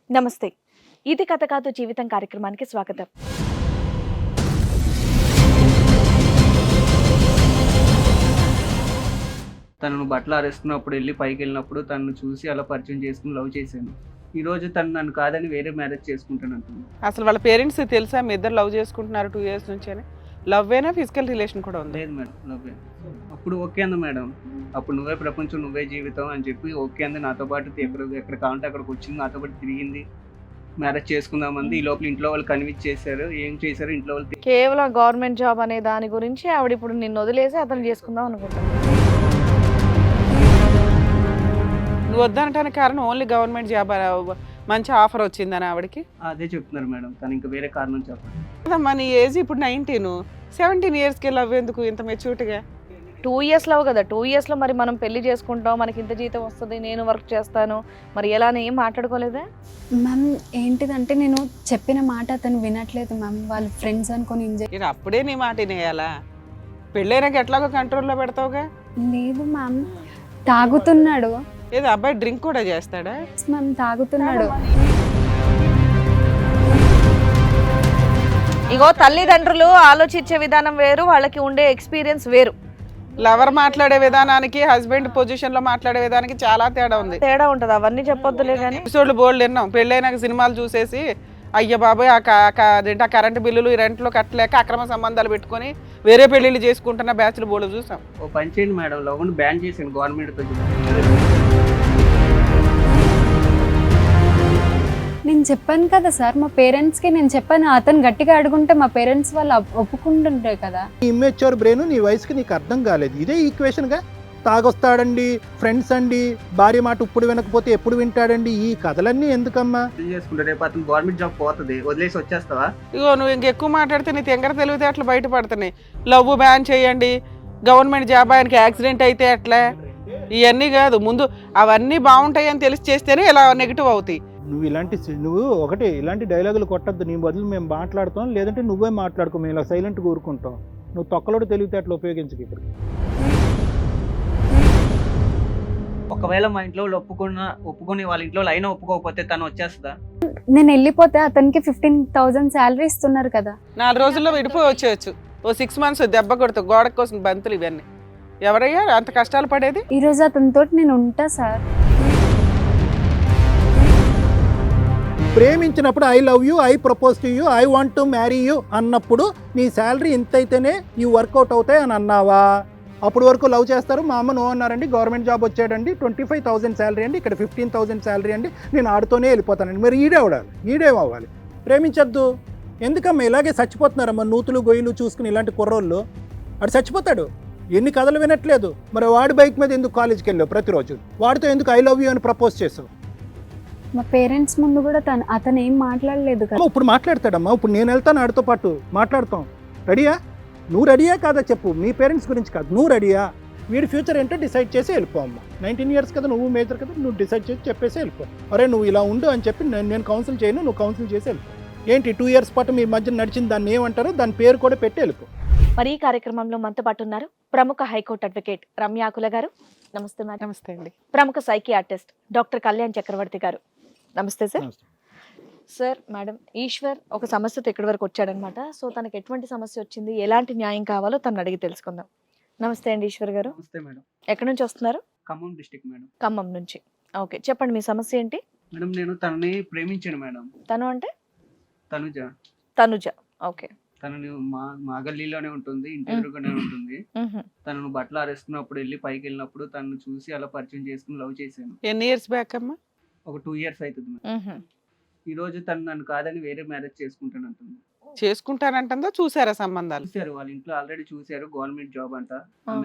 నమస్తే. ఇది కథ కాదు జీవితం కార్యక్రమానికి స్వాగతం. తనను బట్టలు ఆరేస్తున్నప్పుడు వెళ్ళి పైకి వెళ్ళినప్పుడు తనను చూసి అలా పరిచయం చేసుకుని లవ్ చేశాను. ఈ రోజు తను నన్ను కాదని వేరే మ్యారేజ్ చేసుకుంటాను అంటుంది. అసలు వాళ్ళ పేరెంట్స్ తెలుసా మీ ఇద్దరు లవ్ చేసుకుంటున్నారు 2 years నుంచి? లవ్ అయినా ఫిజికల్ రిలేషన్ కూడా ఉంది? లేదు మేడం, లవ్. అప్పుడు ఓకే అంది మేడం. అప్పుడు నువ్వే ప్రపంచం, నువ్వే జీవితం అని చెప్పి ఓకే అంది. నాతో పాటు ఎక్కడ కావాలంటే అక్కడికి వచ్చింది, నాతో పాటు తిరిగింది. మ్యారేజ్ చేసుకుందామంది. ఈ లోపల ఇంట్లో వాళ్ళు కన్విన్స్ చేశారు. ఏం చేశారు ఇంట్లో వాళ్ళు కేవలం గవర్నమెంట్ జాబ్ అనే దాని గురించి ఆవిడ ఇప్పుడు నిన్ను వదిలేసి అతను చేసుకుందాం అనుకుంటాను. నువ్వు వద్దనటానికి కారణం ఓన్లీ గవర్నమెంట్ జాబ్ మంచి ఆఫర్ వచ్చిందని ఆవిడకి? అదే చెప్తున్నారు మేడం. తను ఇంకా వేరే కారణం చెప్పండి. కదమ్మా, నీ ఏజ్ ఇప్పుడు 19, 17 yearsకి లవ్ ఎందుకు ఇంత మెచ్యూర్డ్గా? 2 years లవ్ కదా, 2 years లో మరి మనం పెళ్లి చేసుకుంటాం, మనకి ఇంత జీతం వస్తుంది, నేను వర్క్ చేస్తాను, మరి ఎలా అని ఏం మాట్లాడుకోలేదా? మ్యామ్ ఏంటిదంటే నేను చెప్పిన మాట అతను వినట్లేదు మ్యామ్. వాళ్ళ ఫ్రెండ్స్ అనుకొని నేను అప్పుడే నీ మాట వినేయాలా? పెళ్ళైనాక ఎట్లాగో కంట్రోల్లో పెడతావుగా? లేదు మ్యామ్, తాగుతున్నాడు. ఏదో అబ్బాయి డ్రింక్ కూడా చేస్తాడా? మ్యామ్ తాగుతున్నాడు. ఇగో తల్లిదండ్రులు ఆలోచించే విధానం వేరు, వాళ్ళకి ఉండే ఎక్స్పీరియన్స్ వేరు. లవర్ మాట్లాడే విధానానికి హస్బెండ్ పొజిషన్ లో మాట్లాడే విధానానికి చాలా తేడా ఉంది. తేడా ఉంటది, అవన్నీ చెప్పొద్దులే కానీ. ఎపిసోడ్లు బోల్డ్ విన్నాం. పెళ్ళైనాక సినిమాలు చూసేసి అయ్య బాబాయ్ ఆ కరెంటు బిల్లులు, ఈ రెంట్లో కట్టలేక అక్రమ సంబంధాలు పెట్టుకొని వేరే పెళ్లిళ్ళు చేసుకుంటున్న బ్యాచ్లు బోల్డ్ చూసాం. ఓ పని చేయండి మేడం, లవ్ బ్యాన్ చేసాను గవర్నమెంట్తో. నేను చెప్పాను కదా సార్ మా పేరెంట్స్కి, నేను చెప్పాను. అతను గట్టిగా అడుగుంటే మా పేరెంట్స్ వాళ్ళు ఒప్పుకుంటుంటారు కదా. ఇమ్మెచ్యూర్ బ్రెయిన్ నీ వయసుకి నీకు అర్థం కాలేదు. ఇదే ఈక్వేషన్గా తాగొస్తాడండి, ఫ్రెండ్స్ అండి, భార్య మాట ఇప్పుడు వినకపోతే ఎప్పుడు వింటాడండి, ఈ కథలన్నీ ఎందుకమ్మా? చేసుకుంటే రేపు అతను గవర్నమెంట్ జాబ్ పోతుంది, వదిలేసి వచ్చేస్తావా? ఇగో నువ్వు ఇంకెక్కువ మాట్లాడితే నీ తెంగర తెలివితే అట్లా బయటపడుతున్నాయి. లవ్ బ్యాన్ చేయండి, గవర్నమెంట్ జాబ్, ఆయనకి యాక్సిడెంట్ అయితే ఎట్లా, ఇవన్నీ కాదు. ముందు అవన్నీ బాగుంటాయి అని తెలిసి చేస్తేనే ఇలా నెగిటివ్ అవుతాయి. నువ్వు ఒకటి ఇలాంటి డైలాగులు కొట్టద్దు. నీ బదులు మేము మాట్లాడుతాం, లేదంటే నువ్వే మాట్లాడుకో, మేము ఇలా సైలెంట్గా ఊరుకుంటాం. నువ్వు తొక్కలోడు తెలివితే అట్లా ఉపయోగించకు. ఇప్పుడు ఒకవేళ మా ఇంట్లో వాళ్ళు ఒప్పుకొని వాళ్ళ ఇంట్లో వాళ్ళు అయినా ఒప్పుకోకపోతే తను వచ్చేస్తుందా? నేను వెళ్ళిపోతే అతనికి 15,000 శాలరీ ఇస్తున్నారు కదా. 4 రోజుల్లో విడిపోయి వచ్చేయచ్చు. ఓ 6 months దెబ్బ కొడుతూ గోడ కోసం బంతులు ఇవన్నీ ఎవరయ్యా అంత కష్టాలు పడేది? ఈరోజు అతనితో నేను ఉంటా సార్. ప్రేమించినప్పుడు I love you, I propose to you, I want to marry you అన్నప్పుడు నీ శాలరీ ఇంత అయితేనే ఈ వర్కౌట్ అవుతాయి అని అన్నావా? అప్పుడు వరకు లవ్ చేస్తారు. మా అమ్మ నో అన్నారండి, గవర్నమెంట్ జాబ్ వచ్చాడండి, 25,000 శాలరీ అండి, ఇక్కడ 15,000 శాలరీ అండి, నేను ఆడుతూనే వెళ్ళిపోతానండి. మరి ఈడేమవ్వాలి? ప్రేమించద్దు. ఎందుకమ్మా ఇలాగే చచ్చిపోతున్నారమ్మా నూతులు గొయ్యలు చూసుకుని ఇలాంటి కుర్రోళ్ళు? అటు చచ్చిపోతాడు. ఎన్ని కథలు వినట్లేదు. మరి వాడి బైక్ మీద ఎందుకు కాలేజీకి వెళ్ళావు ప్రతిరోజు? వాడితో ఎందుకు ఐ లవ్ యూ అని ప్రపోజ్ చేసావు? మా పేరెంట్స్ ముందు కూడా అతను ఏం మాట్లాడలేదు కదా. ఇప్పుడు మాట్లాడతాడమ్మా. ఇప్పుడు నేను వెళ్తాను, ఆడితో పాటు మాట్లాడతాం. రెడీయా? నువ్వు రెడీయా కాదా చెప్పు. మీ పేరెంట్స్ గురించి కాదు, నువ్వు రెడీయా? వీడి ఫ్యూచర్ ఏంటో డిసైడ్ చేసి వెళ్ళిపో అమ్మా. 19 years కదా, నువ్వు మేజర్ కదా, నువ్వు డిసైడ్ చేసి చెప్పేసి వెళ్ళిపో. అరే నువ్వు ఇలా ఉండు అని చెప్పి నేను కౌన్సిల్ చేయను, నువ్వు కౌన్సిల్ చేసి వెళ్ళిపో. ఏంటి 2 years పాటు మీ మధ్య నడిచిన దాన్ని ఏమంటారో దాని పేరు కూడా పెట్టి వెళ్ళిపో. మరి ఈ కార్యక్రమంలో మనతో పాటు ఉన్నారు ప్రముఖ హైకోర్టు అడ్వకేట్ రమ్య ఆకుల గారు. నమస్తే మేడం. నమస్తే అండి. ప్రముఖ సైకియాట్రిస్ట్ డాక్టర్ కళ్యాణ్ చక్రవర్తి గారు. నమస్తే సార్. సార్, మేడం ఈశ్వర్ ఒక సమస్యతో ఇక్కడి వరకు వచ్చాడనమాట. సో తనకి ఎటువంటి సమస్య వచ్చింది, ఎలాంటి న్యాయం కావాలో తను అడిగి తెలుసుకుందాం. నమస్తే అండి ఈశ్వర్ గారు. నమస్తే మేడం. ఎక్కడి నుంచి వస్తున్నారు? Khammam district madam. ఖమ్మం నుంచి. ఓకే, చెప్పండి మీ సమస్య ఏంటి? మేడం నేను తనని ప్రేమించాను మేడం. తను అంటే? తనుజ. ఓకే. తనని మా గల్లీలోనే ఉంటుంది, ఇంటి ఎదురుగానే ఉంటుంది. తనను బట్టలు ఆరేస్తున్నప్పుడు వెళ్ళి పైకి వెళ్ళినప్పుడు తనను చూసి అలా పరిచయం చేసుకుని లవ్ చేశాను. ఎన్ని ఇయర్స్ బ్యాక్ అమ్మా? ఒక 2 years అవుతుంది మేడం. ఈ రోజు తను నన్ను కాదని వేరే మ్యారేజ్ చేసుకుంటాను అంటుంది. చేసుకుంటానంటుందా? చూసారా సంబంధాలు? చూసారు, వాళ్ళ ఇంట్లో ఆల్రెడీ చూసారు. గవర్నమెంట్ జాబ్ అంట,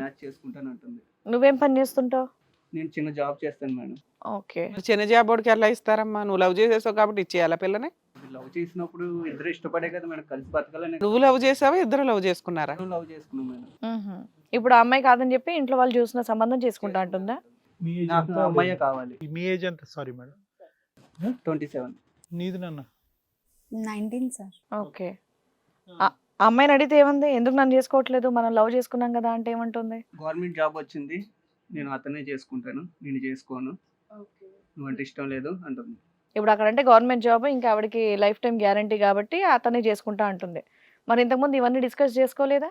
మ్యాచ్ చేసుకుంటాను అంటుంది. నువ్వేం పని చేస్తుంటావు? నేను చిన్న జాబ్ చేస్తాను మేడం. ఓకే. చిన్న జాబోడికి ఎలా ఇస్తారమ్మా? నువ్వు లవ్ చేసేసావు కాబట్టి ఇచ్చేయాలా పిల్లని? లవ్ చేసినప్పుడు ఇద్దరు ఇష్టపడే కదా మేడం, కలిసి బతకాలని. నువ్వు లవ్ చేసావా, ఇద్దరు లవ్ చేసుకున్నారా? లవ్ చేసుకున్నాం మేడం. ఇప్పుడు ఆ అమ్మాయి కాదని చెప్పి ఇంట్లో వాళ్ళు చూసిన సంబంధం చేసుకుంటా అంటుందా? నాకు అమ్మాయి కావాలి. మీ ఏజ్ ఎంత? Sorry madam. 27. నీది నాన్న? 19 సార్. ఓకే. అమ్మాయిని అడిగితే ఏముంది, ఎందుకు నన్ను చేసుకోవట్లేదు, మనం లవ్ చేసుకున్నాం కదా అంటే ఏమంటుంది? గవర్నమెంట్ జాబ్ వచ్చింది, నేను అతనే చేసుకుంటాను, నేను చేసుకోను, నువ్వంటే ఇష్టం లేదు అంటుంది. ఇప్పుడు అక్కడ అంటే గవర్నమెంట్ జాబ్, ఇంకా ఆవిడకి లైఫ్ టైం గ్యారంటీ కాబట్టి అతనే చేసుకుంటా అంటుంది. మరి ఇంతకుముందు ఇవన్నీ డిస్కస్ చేసుకోలేదా?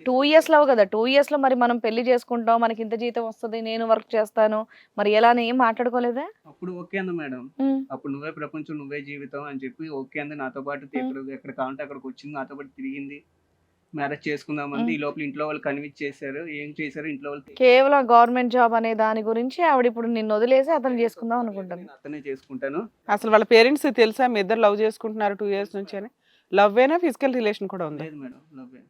2 ఇయర్స్ లవ్ కదా, 2 ఇయర్స్ లో మరి మనం పెళ్లి చేసుకుంటాం, మనకి ఇంత జీతం వస్తుంది, నేను వర్క్ చేస్తాను, మరి ఎలా అని ఏం మాట్లాడుకోలేదా? అప్పుడు ఓకే అంది మేడం. ఉమ్, అప్పుడు నువ్వే ప్రపంచం, నువ్వే జీవితం అని చెప్పి ఓకే అంది. నాతో పాటు ఎక్కడ కావాలంటే అక్కడికి వచ్చింది, నాతో పాటు తిరిగింది. మ్యారేజ్ చేసుకుందామంది. ఈ లోపల ఇంట్లో వాళ్ళు కన్విన్స్ చేశారు. ఏం చేశారు ఇంట్లో వాళ్ళు? కేవలం గవర్నమెంట్ జాబ్ అనే దాని గురించి ఆవిడ ఇప్పుడు నిన్ను వదిలేసి అతను చేసుకుందాం అనుకుంటుంది. నేను అతనే చేసుకుంటాను. అసలు వాళ్ళ పేరెంట్స్ తెలుసా మీ ఇద్దరు లవ్ చేసుకుంటున్నారు 2 ఇయర్స్ నుంచి అని? లవ్ అయినా ఫిజికల్ రిలేషన్ కూడా ఉంది? లేదు మేడం, లవ్వే.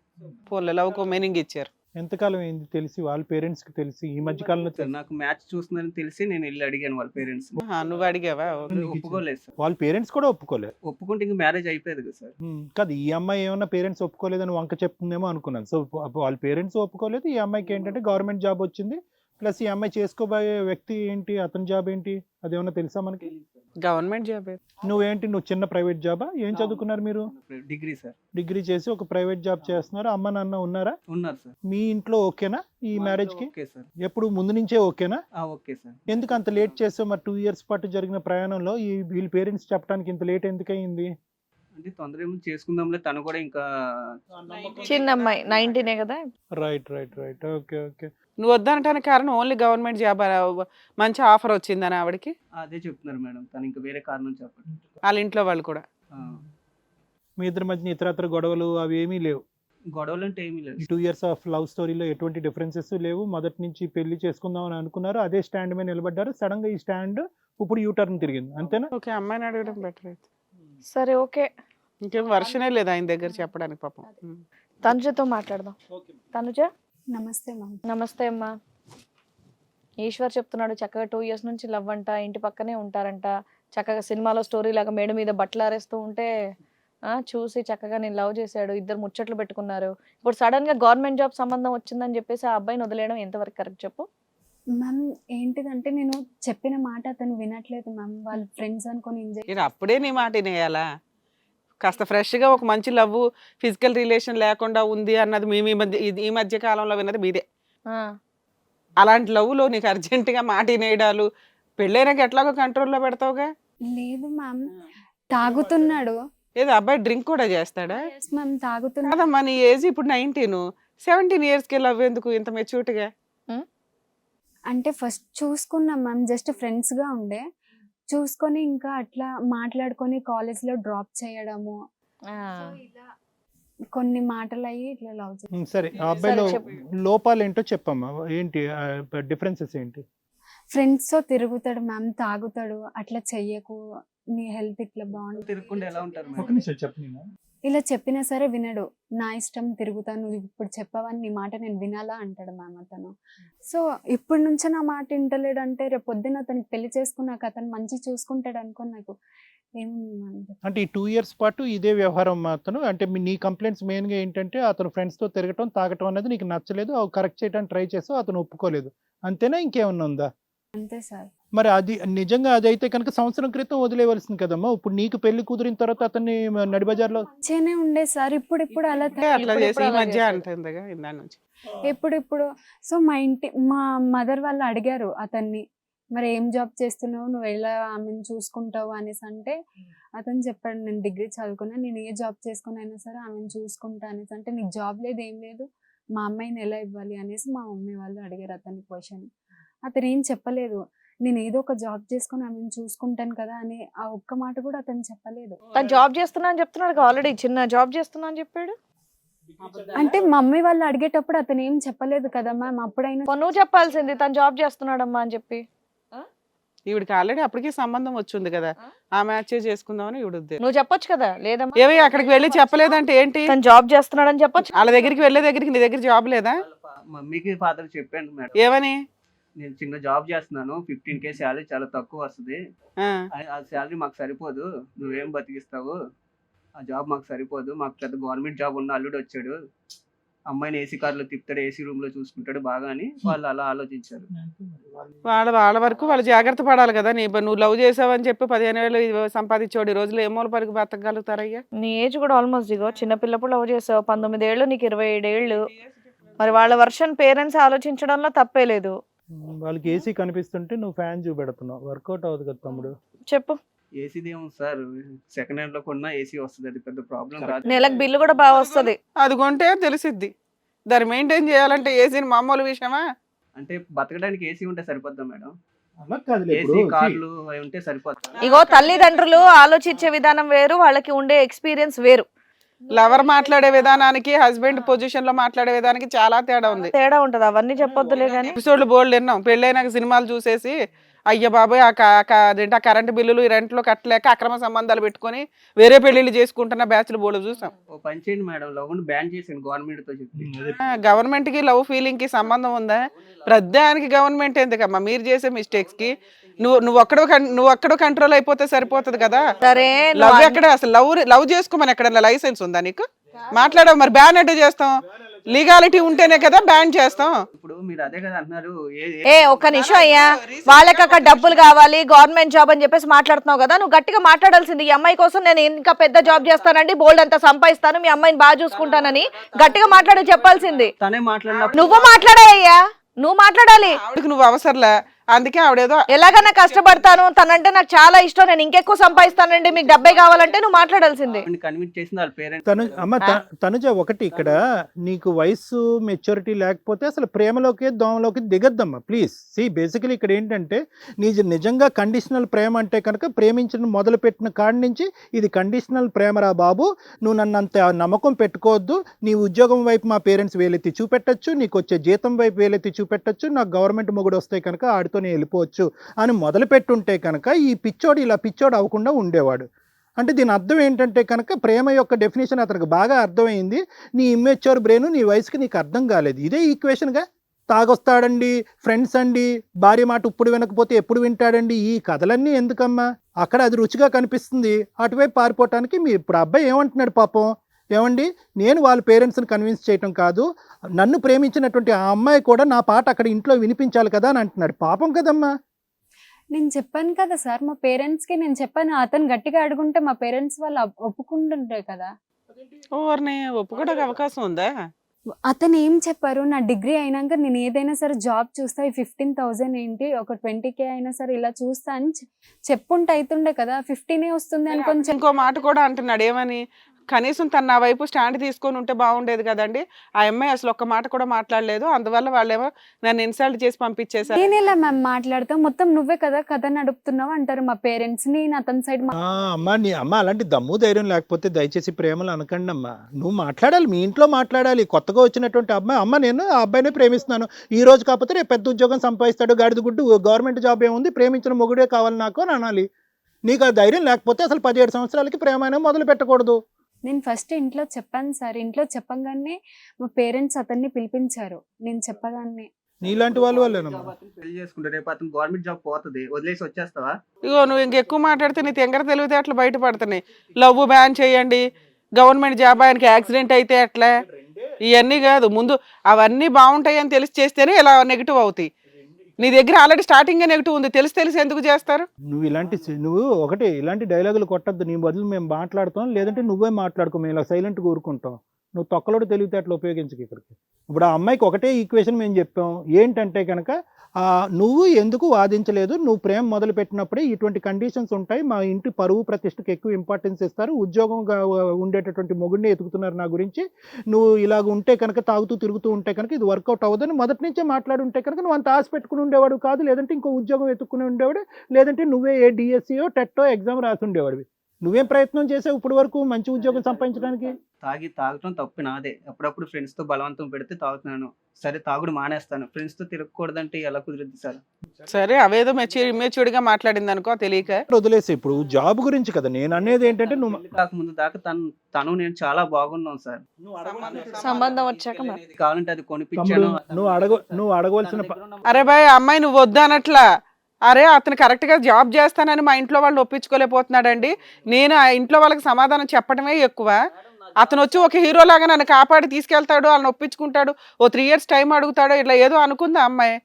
పోన్లే, లవ్ కో మీనింగ్ ఇచ్చారు. ఎంతకాలం అయింది తెలిసి, వాళ్ళ పేరెంట్స్ కి తెలిసి ఈ మధ్య కాలంలో సార్ నాకు మ్యాచ్ చూస్తుందని తెలిసి నేను వెళ్ళి అడిగాను వాళ్ళ పేరెంట్స్. నువ్వు అడిగావా? ఒప్పుకోలేదు సార్. వాళ్ళ పేరెంట్స్ కూడా ఒప్పుకోలేదు. ఒప్పుకుంటే ఇంక మ్యారేజ్ అయిపోయేది కదా సార్. కాదు, ఈ అమ్మాయి ఏమన్నా పేరెంట్స్ ఒప్పుకోలేదని వంక చెప్తుందేమో అనుకున్నాను. సో వాళ్ళ పేరెంట్స్ ఒప్పుకోలేదు, ఈ అమ్మాయికి ఏంటంటే గవర్నమెంట్ జాబ్ వచ్చింది, ప్లస్ ఈ అమ్మాయి చేసుకోబోయే వ్యక్తి ఏంటి, అతని జాబ్ ఏంటి, అదేమన్నా తెలుసా మనకి? Government job. నువ్వు చిన్న ప్రైవేట్ జాబా? ఏం చదువుకున్నారు మీరు? Degree sir. డిగ్రీ చేసి ఒక ప్రైవేట్ జాబ్ చేస్తున్నారు. అమ్మ నాన్న ఉన్నారా? ఉన్నారు సార్. మీ ఇంట్లో ఓకేనా ఈ మ్యారేజ్ కి? Okay sir. ఎప్పుడు ముందు నుంచే ఓకేనా? Okay sir. ఎందుకు అంత లేట్ చేసావు? మరి 2 ఇయర్స్ పాటు జరిగిన ప్రయాణంలో వీళ్ళ పేరెంట్స్ చెప్పడానికి ఇంత లేట్ ఎందుకు అయింది? అంటే తొందర ఏమో చేసుకుందాంలే, తను కూడా ఇంకా చిన్న అమ్మాయి 19 కదా. Right right right, okay okay. నువ్వు వద్దనటానికి కారణం ఓన్లీ గవర్నమెంట్ జాబ్ మంచి ఆఫర్ వచ్చిందని ఆవిడకి? అదే చెప్తున్నారు మేడం, తను ఇంకా వేరే కారణం చెప్పండి. వాళ్ళ ఇంట్లో వాళ్ళు కూడా? మీ ఇద్దరి మధ్య ఇతరత్ర గొడవలు అవి ఏమీ లేవు? గొడవలు అంటే ఏమీ లేదు. 2 ఇయర్స్ ఆఫ్ లవ్ స్టోరీలో ఎటువంటి డిఫరెన్సెస్ లేవు. మొదటి నుంచి పెళ్లి చేసుకుందాం అని అనుకున్నారు, అదే స్టాండ్ మీద నిలబడ్డారు. సడన్ గా ఈ స్టాండ్ ఇప్పుడు యూటర్న్ తిరిగింది, అంతేనా? ఓకే, అమ్మాయిని అడగడం బెటర్ అయితే. సరే ఓకే, ఇంకేం వర్షనే లేదు ఆయన దగ్గర చెప్పడానికి పాపం. తనుజతో మాట్లాడదాం. తనుజ నమస్తే మ్యామ్. నమస్తే అమ్మా. ఈశ్వర్ చెప్తున్నాడు చక్కగా 2 ఇయర్స్ నుంచి లవ్ అంట, ఇంటి పక్కనే ఉంటారంట, చక్కగా సినిమాలో స్టోరీ లాగా మేడ మీద బట్టలు ఆరేస్తూ ఉంటే చూసి చక్కగా నేను లవ్ చేశాడు, ఇద్దరు ముచ్చట్లు పెట్టుకున్నారు. ఇప్పుడు సడన్ గా గవర్నమెంట్ జాబ్ సంబంధం వచ్చిందని చెప్పేసి ఆ అబ్బాయిని వదిలేయడం ఎంతవరకు కరెక్ట్ చెప్పు? మ్యామ్ ఏంటిదంటే నేను చెప్పిన మాట అతను వినట్లేదు మ్యామ్. వాళ్ళ ఫ్రెండ్స్ అనుకొని ఎంజాయ్. నేను అప్పుడే నీ మాట వినేయాలా? కాస్త ఫ్రెష్గా ఒక మంచి లవ్ ఫిజికల్ రిలేషన్ లేకుండా ఉంది అన్నది మీ ఈ మధ్య కాలంలో విన్నది మీదే. అలాంటి లవ్లో నీకు అర్జెంటుగా మాట వినేయడాలు, పెళ్ళైనాక ఎట్లాగో కంట్రోల్లో పెడతావుగా? లేదు మ్యామ్, తాగుతున్నాడు. ఏదో అబ్బాయి డ్రింక్ కూడా చేస్తాడా? మ్యామ్ తాగుతున్నాడు. కాదమ్మా, నీ ఏజ్ ఇప్పుడు 19, 17 ఇయర్స్కి లవ్ ఎందుకు ఇంత మెచ్యూర్డ్గా? అంటే ఫస్ట్ చూసుకున్నాం మ్యామ్, జస్ట్ ఫ్రెండ్స్ గా ఉండే, చూసుకొని ఇంకా అట్లా మాట్లాడుకొని కాలేజ్ లో డ్రాప్ చేయడము, కొన్ని మాటలు అయ్యి ఇట్లా లవ్ చేయాలి. సరే, ఆ అబ్బాయిలో లోపాలు ఏంటో చెప్పమ్మా. ఏంటి డిఫరెన్సెస్ ఏంటి? ఫ్రెండ్స్ తో తిరుగుతాడు మ్యామ్, తాగుతాడు. అట్లా చెయ్యకు, నీ హెల్త్ ఇట్లా బాగుంటుంది. తిరగకుండా ఎలా ఉంటారు ఒక మేడం? నిమిషం చెప్పు. ఇలా చెప్పినా సరే వినడు. నా ఇష్టం, తిరుగుతాను, నువ్వు ఇప్పుడు చెప్పవని నీ మాట నేను వినాలా అంటాడు మ్యామ్ అతను. సో ఇప్పటి నుంచే నా మాట వింటలేడు అంటే రేపు పొద్దున్న అతనికి పెళ్లి చేసుకున్నాక అతను మంచి చూసుకుంటాడు అనుకో, నాకు ఏముంది. అంటే ఈ 2 ఇయర్స్ పాటు ఇదే వ్యవహారం అతను, అంటే నీ కంప్లైంట్స్ మెయిన్ గా ఏంటంటే అతను ఫ్రెండ్స్ తో తిరగటం, తాగటం అనేది నీకు నచ్చలేదు, అవి కరెక్ట్ చేయడానికి ట్రై చేసావు, అతను ఒప్పుకోలేదు, అంతేనా? ఇంకేమన్నా ఉందా? అంతే సార్. మరి అది నిజంగా అదైతే కనుక సంవత్సరం క్రితం వదిలేవలసింది కదమ్మా. ఇప్పుడు నీకు పెళ్లి కుదిరిన తర్వాత అతన్ని నడిబజార్లో మంచిగానే ఉండే సార్, ఇప్పుడు అలా అట్లా చేసి ఈ మధ్య అంటుందిగా ఇందా నుంచి. ఇప్పుడు సో మా మదర్ వాళ్ళు అడిగారు అతన్ని, మరి ఏం జాబ్ చేస్తున్నావు, నువ్వు ఎలా ఆమెను చూసుకుంటావు అనేసి అంటే అతను చెప్పాడు, నేను డిగ్రీ చదువుకున్నా, నేను ఏ జాబ్ చేసుకుని అయినా సరే ఆమెను చూసుకుంటా అనేసి అంటే, నీకు జాబ్ లేదు ఏం లేదు, మా అమ్మాయిని ఎలా ఇవ్వాలి అనేసి మా మమ్మీ వాళ్ళు అడిగారు అతని క్వశ్చన్. అతను ఏం చెప్పలేదు, నేను ఏదో ఒక జాబ్ చేసుకుని ఆమెను చూసుకుంటాను కదా అని ఆ ఒక్క మాట కూడా అతను చెప్పలేదు. తను జాబ్ చేస్తున్నా అని చెప్తున్నాడు, ఆల్రెడీ చిన్న జాబ్ చేస్తున్నా అని చెప్పాడు. అంటే మమ్మీ వాళ్ళు అడిగేటప్పుడు అతను ఏం చెప్పలేదు కదా మ్యామ్. అప్పుడైనా నువ్వు చెప్పాల్సింది తను జాబ్ చేస్తున్నాడమ్మా అని చెప్పి. ఈవిడికి ఆల్రెడీ అప్పటికే సంబంధం వచ్చింది కదా, ఆ మ్యాచ్ చేసుకుందామని ఈవిడ ఉద్దేశం. నువ్వు చెప్పొచ్చు కదా, లేదమ్మా ఏవి అక్కడికి వెళ్ళి చెప్పలేదంటే ఏంటి? తను జాబ్ చేస్తున్నాడని చెప్పొచ్చు. వాళ్ళ దగ్గరికి వెళ్ళే దగ్గరికి నీ దగ్గర జాబ్ లేదా? మమ్మీకి ఫాదర్ చెప్పాను మేడం, ఏమని? నేను చిన్న జాబ్ చేస్తున్నాను, 15K శాలరీ చాలా తక్కువ వస్తుంది, ఆ, ఆ శాలరీ మాకు సరిపోదు, నువ్వేం బతికిస్తావు, ఆ జాబ్ మాకు సరిపోదు, మాకు పెద్ద గవర్నమెంట్ జాబ్ ఉన్న అల్లుడు వచ్చాడు, అమ్మాయిని ఏసీ కార్లో తిప్పుతాడు, ఏసీ రూమ్ లో చూసుకుంటాడు బాగా అని వాళ్ళు అలా ఆలోచించారు. వాళ్ళ వరకు వాళ్ళు జాగ్రత్త పడాలి కదా. నువ్వు లవ్ చేసావని చెప్పి 15,000 సంపాదించాడు, ఈ రోజులు ఏమో పరికి బతకగలుగుతారయ్యా? నీ ఏజ్ కూడా ఆల్మోస్ట్ ఇగో చిన్నపిల్లప్పుడు లవ్ చేసావు, 19 ఏళ్ళు, నీకు 27 ఏళ్ళు. మరి వాళ్ళ వర్షన్ పేరెంట్స్ ఆలోచించడంలో తప్పే లేదు. వాళ్ళకి ఏసీ కనిపిస్తుంటే నువ్వు ఫ్యాన్ చూపెడుతున్నావు, వర్కౌట్ అవ్వదు కదా తమ్ముడు. చెప్పు. ఏసీది ఏమో సార్, సెకండ్ హ్యాండ్ లో కొన్నా ఏసీ వస్తుంది, అది పెద్ద ప్రాబ్లం కాదు. నెలకు బిల్లు కూడా బాగా వస్తుంది. అది కొంటే తెలిసిద్ది. దాన్ని మెయింటైన్ చేయాలంటే ఏసీని మామూలు విషయమా? అంటే బతకడానికి ఏసీ ఉంటే సరిపోద్దా మేడం? అలా కాదులే, ఏసీ ఇప్పుడు కార్లు అవి ఉంటే సరిపోతా? ఇగో తల్లిదండ్రులు ఆలోచించే విధానం వేరు, వాళ్ళకి ఉండే ఎక్స్పీరియన్స్ వేరు. లవర్ మాట్లాడే విధానానికి హస్బెండ్ పొజిషన్ లో మాట్లాడే విధానానికి చాలా తేడా ఉంది. తేడా ఉంటది, అవన్నీ చెప్పొద్దులే గానీ. ఎపిసోడ్లు బోల్డ్ విన్నాం. పెళ్ళైనాక సినిమాలు చూసేసి అయ్య బాబాయ్ ఆ కరెంట్ బిల్లులు ఈ రెంట్లో కట్టలేక అక్రమ సంబంధాలు పెట్టుకొని వేరే పెళ్లిళ్ళు చేసుకుంటున్న బ్యాచ్లు బోల్డ్ చూసాం. ఓ పని చేయండి మేడం, లవ్ బ్యాన్ చేసాను గవర్నమెంట్ తో చెప్పి. గవర్నమెంట్ కి లవ్ ఫీలింగ్ కి సంబంధం ఉందా? ప్రధానికి గవర్నమెంట్ ఎందుకమ్మా? మీరు చేసే మిస్టేక్స్ కి నువ్వు ఒక్కడో కంట్రోల్ అయిపోతే సరిపోతుంది కదా. సరే, లవ్ ఎక్కడ? అసలు లవ్ చేసుకోమని ఎక్కడన్నా లైసెన్స్ ఉందా నీకు? మాట్లాడవు మరి బ్యాన్ అంటే చేస్తాం? లీగాలిటీ ఉంటేనే కదా బ్యాన్ చేస్తాం. ఇప్పుడు మీరు అదే కదా అంటున్నారు. ఒక్క నిమిషం అయ్యా, వాళ్ళకి అక్కడ డబ్బులు కావాలి, గవర్నమెంట్ జాబ్ అని చెప్పేసి మాట్లాడుతున్నావు కదా, నువ్వు గట్టిగా మాట్లాడాల్సింది. ఈ అమ్మాయి కోసం నేను ఇంకా పెద్ద జాబ్ చేస్తానండి, బోల్డ్ అంతా సంపాదిస్తాను, మీ అమ్మాయిని బాగా చూసుకుంటానని గట్టిగా మాట్లాడి చెప్పాల్సింది. తనే మాట్లాడినప్పుడు నువ్వు మాట్లాడాయ్యా, నువ్వు మాట్లాడాలి. ఆవిడకి నువ్వు అవసరంలే, అందుకే ఆవిడేదో ఎలాగైనా కష్టపడతాను, తనంటే నాకు చాలా ఇష్టం, నేను ఇంకెక్కువ సంపాదిస్తానండి, మీకు డబ్బే కావాలంటే నువ్వు మాట్లాడాల్సింది. కన్విన్స్ చేసింది వాళ్ళ పేరెంట్స్. తనుజ ఒకటి ఇక్కడ, నీకు వయసు మెచ్యూరిటీ లేకపోతే అసలు ప్రేమలోకి దోమలోకి దిగద్దమ్మా ప్లీజ్. బేసికలీ ఇక్కడ ఏంటంటే నిజంగా కండిషనల్ ప్రేమ అంటే కనుక ప్రేమించడం మొదలు పెట్టిన కాడి నుంచి ఇది కండిషనల్ ప్రేమరా బాబు, నువ్వు నన్ను అంత నమ్మకం పెట్టుకోవద్దు, నీ ఉద్యోగం వైపు మా పేరెంట్స్ వేలెత్తి చూపెట్టచ్చు, నీకు వచ్చే జీతం వైపు వేలెత్తి చూపెట్టచ్చు, నాకు గవర్నమెంట్ మొగుడు వస్తాయి కనుక ఆడితో వెళ్ళిపోవచ్చు అని మొదలు పెట్టుంటే కనుక ఈ పిచ్చోడు ఇలా పిచ్చోడు అవ్వకుండా ఉండేవాడు. అంటే దీని అర్థం ఏంటంటే కనుక ప్రేమ యొక్క డెఫినేషన్ అతనికి బాగా అర్థమైంది, నీ ఇమ్మెచ్యూర్ బ్రెయిన్ నీ వయసుకి నీకు అర్థం కాలేదు. ఇదే ఈక్వేషన్గా తాగొస్తాడండి, ఫ్రెండ్స్ అండి, భార్య మాట ఇప్పుడు వినకపోతే ఎప్పుడు వింటాడండి, ఈ కథలన్నీ ఎందుకమ్మా? అక్కడ అది రుచిగా కనిపిస్తుంది, అటువైపు పారిపోవటానికి మీ ఇప్పుడు అబ్బాయి ఏమంటున్నాడు పాపం, ఏమండి నేను వాళ్ళ పేరెంట్స్ని కన్విన్స్ చేయటం కాదు, నన్ను ప్రేమించినటువంటి ఆ అమ్మాయి కూడా నా పాట అక్కడ ఇంట్లో వినిపించాలి కదా అని అంటున్నాడు. పాపం కదమ్మా. నేను చెప్పాను కదా సార్, మా పేరెంట్స్ కి నేను చెప్పాను, అతను గట్టిగా అడుగుంటే మా పేరెంట్స్ వాళ్ళు ఒప్పుకుంటుంటారు కదా. ఓర్ని ఒప్పుకోవడానికి అవకాశం ఉందా? అతను ఏం చెప్పారు, నా డిగ్రీ అయినాక నేను ఏదైనా సరే జాబ్ చూస్తా, ఈ 15,000 ఏంటి, ఒక 20K అయినా సరే ఇలా చూస్తా అని చెప్పుంటే అవుతుండే కదా. 15 వస్తుంది అని కొంచెం. ఇంకో మాట కూడా అంటున్నాడు, ఏమని, కనీసం తన నా వైపు స్టాండ్ తీసుకొని ఉంటే బాగుండేది కదండి. ఆ అమ్మాయి అసలు ఒక్క మాట కూడా మాట్లాడలేదు, అందువల్ల వాళ్ళేమో నన్ను ఇన్సల్ట్ చేసి పంపించేశారు. నేను ఇలా మ్యామ్ మాట్లాడతాం, మొత్తం నువ్వే కదా కథ నడుపుతున్నావు అంటారు మా పేరెంట్స్. నేను అతని సైడ్ అమ్మా నీ అమ్మ అలాంటి దమ్ము ధైర్యం లేకపోతే దయచేసి ప్రేమలు అనకండి అమ్మా. నువ్వు మాట్లాడాలి, మీ ఇంట్లో మాట్లాడాలి. కొత్తగా వచ్చినటువంటి అమ్మాయి, అమ్మ నేను ఆ అబ్బాయినే ప్రేమిస్తున్నాను, ఈ రోజు కాకపోతే రేపు పెద్ద ఉద్యోగం సంపాదిస్తాడు, గాడిద గుడ్డు గవర్నమెంట్ జాబ్ ఏముంది, ప్రేమించిన మొగుడే కావాలి నాకు అని అనాలి. నీకు ఆ ధైర్యం లేకపోతే అసలు 17 సంవత్సరాలకి ప్రేమ అనేది మొదలు పెట్టకూడదు. నేను ఫస్ట్ ఇంట్లో చెప్పాను సార్, ఇంట్లో చెప్పగానే మా పేరెంట్స్ అతన్ని పిలిపించారు. నేను చెప్పగానే నీలాంటి వాళ్ళు వాళ్ళేనమ్మా. పెళ్లి చేసుకుంటే రేపు అతను గవర్నమెంట్ జాబ్ పోతుంది, వదిలేసి వచ్చేస్తావా? ఇగో నువ్వు ఇంకెక్కువ మాట్లాడితే నీ తెంగర తెలివితేటలు బయటపడుతున్నాయి. లవ్ బ్యాన్ చేయండి, గవర్నమెంట్ జాబ్ ఆయనకి యాక్సిడెంట్ అయితే ఎట్లా, ఇవన్నీ కాదు. ముందు అవన్నీ బాగుంటాయి అని తెలిసి చేస్తేనే ఇలా నెగిటివ్ అవుతాయి. నీ దగ్గర ఆల్రెడీ స్టార్టింగ్ నెగిటివ్ ఉంది, తెలిసి ఎందుకు చేస్తారు? నువ్వు ఒకటి ఇలాంటి డైలాగులు కొట్టద్దు. నీ బదులు మేము మాట్లాడుతాం, లేదంటే నువ్వే మాట్లాడుకో, మేము ఇలా సైలెంట్గా ఊరుకుంటాం. నువ్వు తొక్కలోడు తెలివితేటలు ఉపయోగించకు ఇక్కడికి. ఇప్పుడు ఆ అమ్మాయికి ఒకటే ఈక్వేషన్ మేము చెప్పాం, ఏంటంటే కనుక నువ్వు ఎందుకు వాదించలేదు, నువ్వు ప్రేమ మొదలు పెట్టినప్పుడే ఇటువంటి కండిషన్స్ ఉంటాయి, మా ఇంటి పరువు ప్రతిష్టకు ఎక్కువ ఇంపార్టెన్స్ ఇస్తారు, ఉద్యోగంగా ఉండేటటువంటి మొగుడిని ఎతుకుతున్నారు నా గురించి, నువ్వు ఇలాగ ఉంటే కనుక తాగుతూ తిరుగుతూ ఉంటే కనుక ఇది వర్కౌట్ అవ్వదని మొదటి నుంచే మాట్లాడుంటే కనుక నువ్వు అంత ఆశ పెట్టుకుని ఉండేవాడు కాదు, లేదంటే ఇంకో ఉద్యోగం ఎత్తుక్కుని ఉండేవాడు, లేదంటే నువ్వే ఏ డిఎస్సియో టెట్టో ఎగ్జామ్ రాసి ఉండేవాడివి. నువ్వేం ప్రయత్నం చేసావు ఇప్పటి వరకు మంచి ఉద్యోగం సంపాదించడానికి? తాగటం తప్పు నాదే. అప్పుడప్పుడు ఫ్రెండ్స్ తో బలవంతం పెడితే తాగుతున్నాను, సరే తాగుడు మానేస్తాను. ఫ్రెండ్స్ తో తిరగకూడదంటే ఎలా కుదిరిద్ది సార్? సరే అవేదో ఇమ్మెచ్యూర్డ్గా మాట్లాడింది అనుకో, తెలియక వదిలేసి. ఇప్పుడు జాబ్ గురించి కదా నేను అనేది, ఏంటంటే నువ్వు కాకముందు దాకా తను నేను చాలా బాగున్నాం సార్. సంబంధం వచ్చాక కావాలంటే అది కొనిపించాను. నువ్వు అడగవలసిన అరే బాయ్ అమ్మాయి నువ్వు వద్దనట్లా, అరే అతను కరెక్ట్గా జాబ్ చేస్తానని మా ఇంట్లో వాళ్ళు ఒప్పించుకోలేకపోతున్నాడండి, నేను ఆ ఇంట్లో వాళ్ళకి సమాధానం చెప్పడమే ఎక్కువ. అతను వచ్చి ఒక హీరో లాగా నన్ను కాపాడి తీసుకెళ్తాడు, వాళ్ళని ఒప్పించుకుంటాడు, ఓ 3 years టైం అడుగుతాడు, ఇట్లా ఏదో అనుకుంది ఆ అమ్మాయి.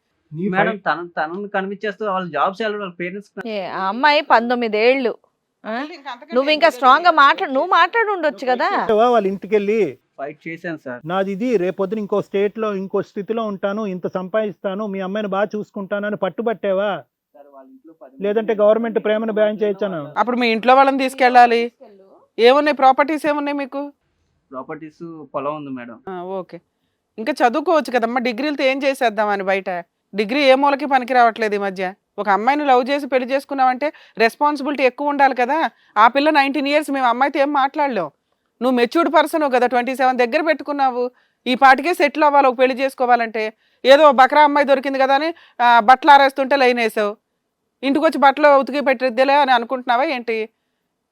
మేడం తనను కనిపించేస్తూ వాళ్ళ జాబ్స్ వాళ్ళ పేరెంట్స్. ఆ అమ్మాయి 19 ఏళ్ళు, నువ్వు ఇంకా స్ట్రాంగ్ గా నువ్వు మాట్లాడి ఉండొచ్చు కదా. వాళ్ళ ఇంటికి వెళ్ళి ఫైట్ చేశాను సార్. నాది ఇది రేపొద్దున ఇంకో స్టేట్లో ఇంకో స్థితిలో ఉంటాను, ఇంత సంపాదిస్తాను, మీ అమ్మాయిని బాగా చూసుకుంటాను అని పట్టుబట్టావా? సార్ వాళ్ళ ఇంట్లో 10 లేదంటే మంది గవర్నమెంట్ ఉన్నారు. ప్రేమను బ్యాన్ చేయొచ్చాను. అప్పుడు మీ ఇంట్లో వాళ్ళని తీసుకెళ్ళాలి. ఏమున్నాయి ప్రాపర్టీస్ ఏమున్నాయి మీకు? ప్రాపర్టీస్ పొలం ఉంది మేడం. ఓకే, ఇంకా చదువుకోవచ్చు కదమ్మా. డిగ్రీలతో ఏం చేసేద్దామని బయట? డిగ్రీ ఏ మూలకి పనికి రావట్లేదు ఈ మధ్య. ఒక అమ్మాయిని లవ్ చేసి పెళ్లి చేసుకున్నావంటే రెస్పాన్సిబిలిటీ ఎక్కువ ఉండాలి కదా. ఆ పిల్ల 19 years, మేము అమ్మాయితో ఏం మాట్లాడలేం. నువ్వు మెచ్యూర్డ్ పర్సన్ కదా, 27 దగ్గర పెట్టుకున్నావు. ఈ పాటికే సెటిల్ అవ్వాలి ఒక పెళ్లి చేసుకోవాలంటే. ఏదో బక్రా అమ్మాయి దొరికింది కదా అని బట్టలు ఆరేస్తుంటే లైన్ వేసావు. ఇంటికి వచ్చి బట్టలు ఉతికి పెట్టిద్దేలే అని అనుకుంటున్నావా ఏంటి?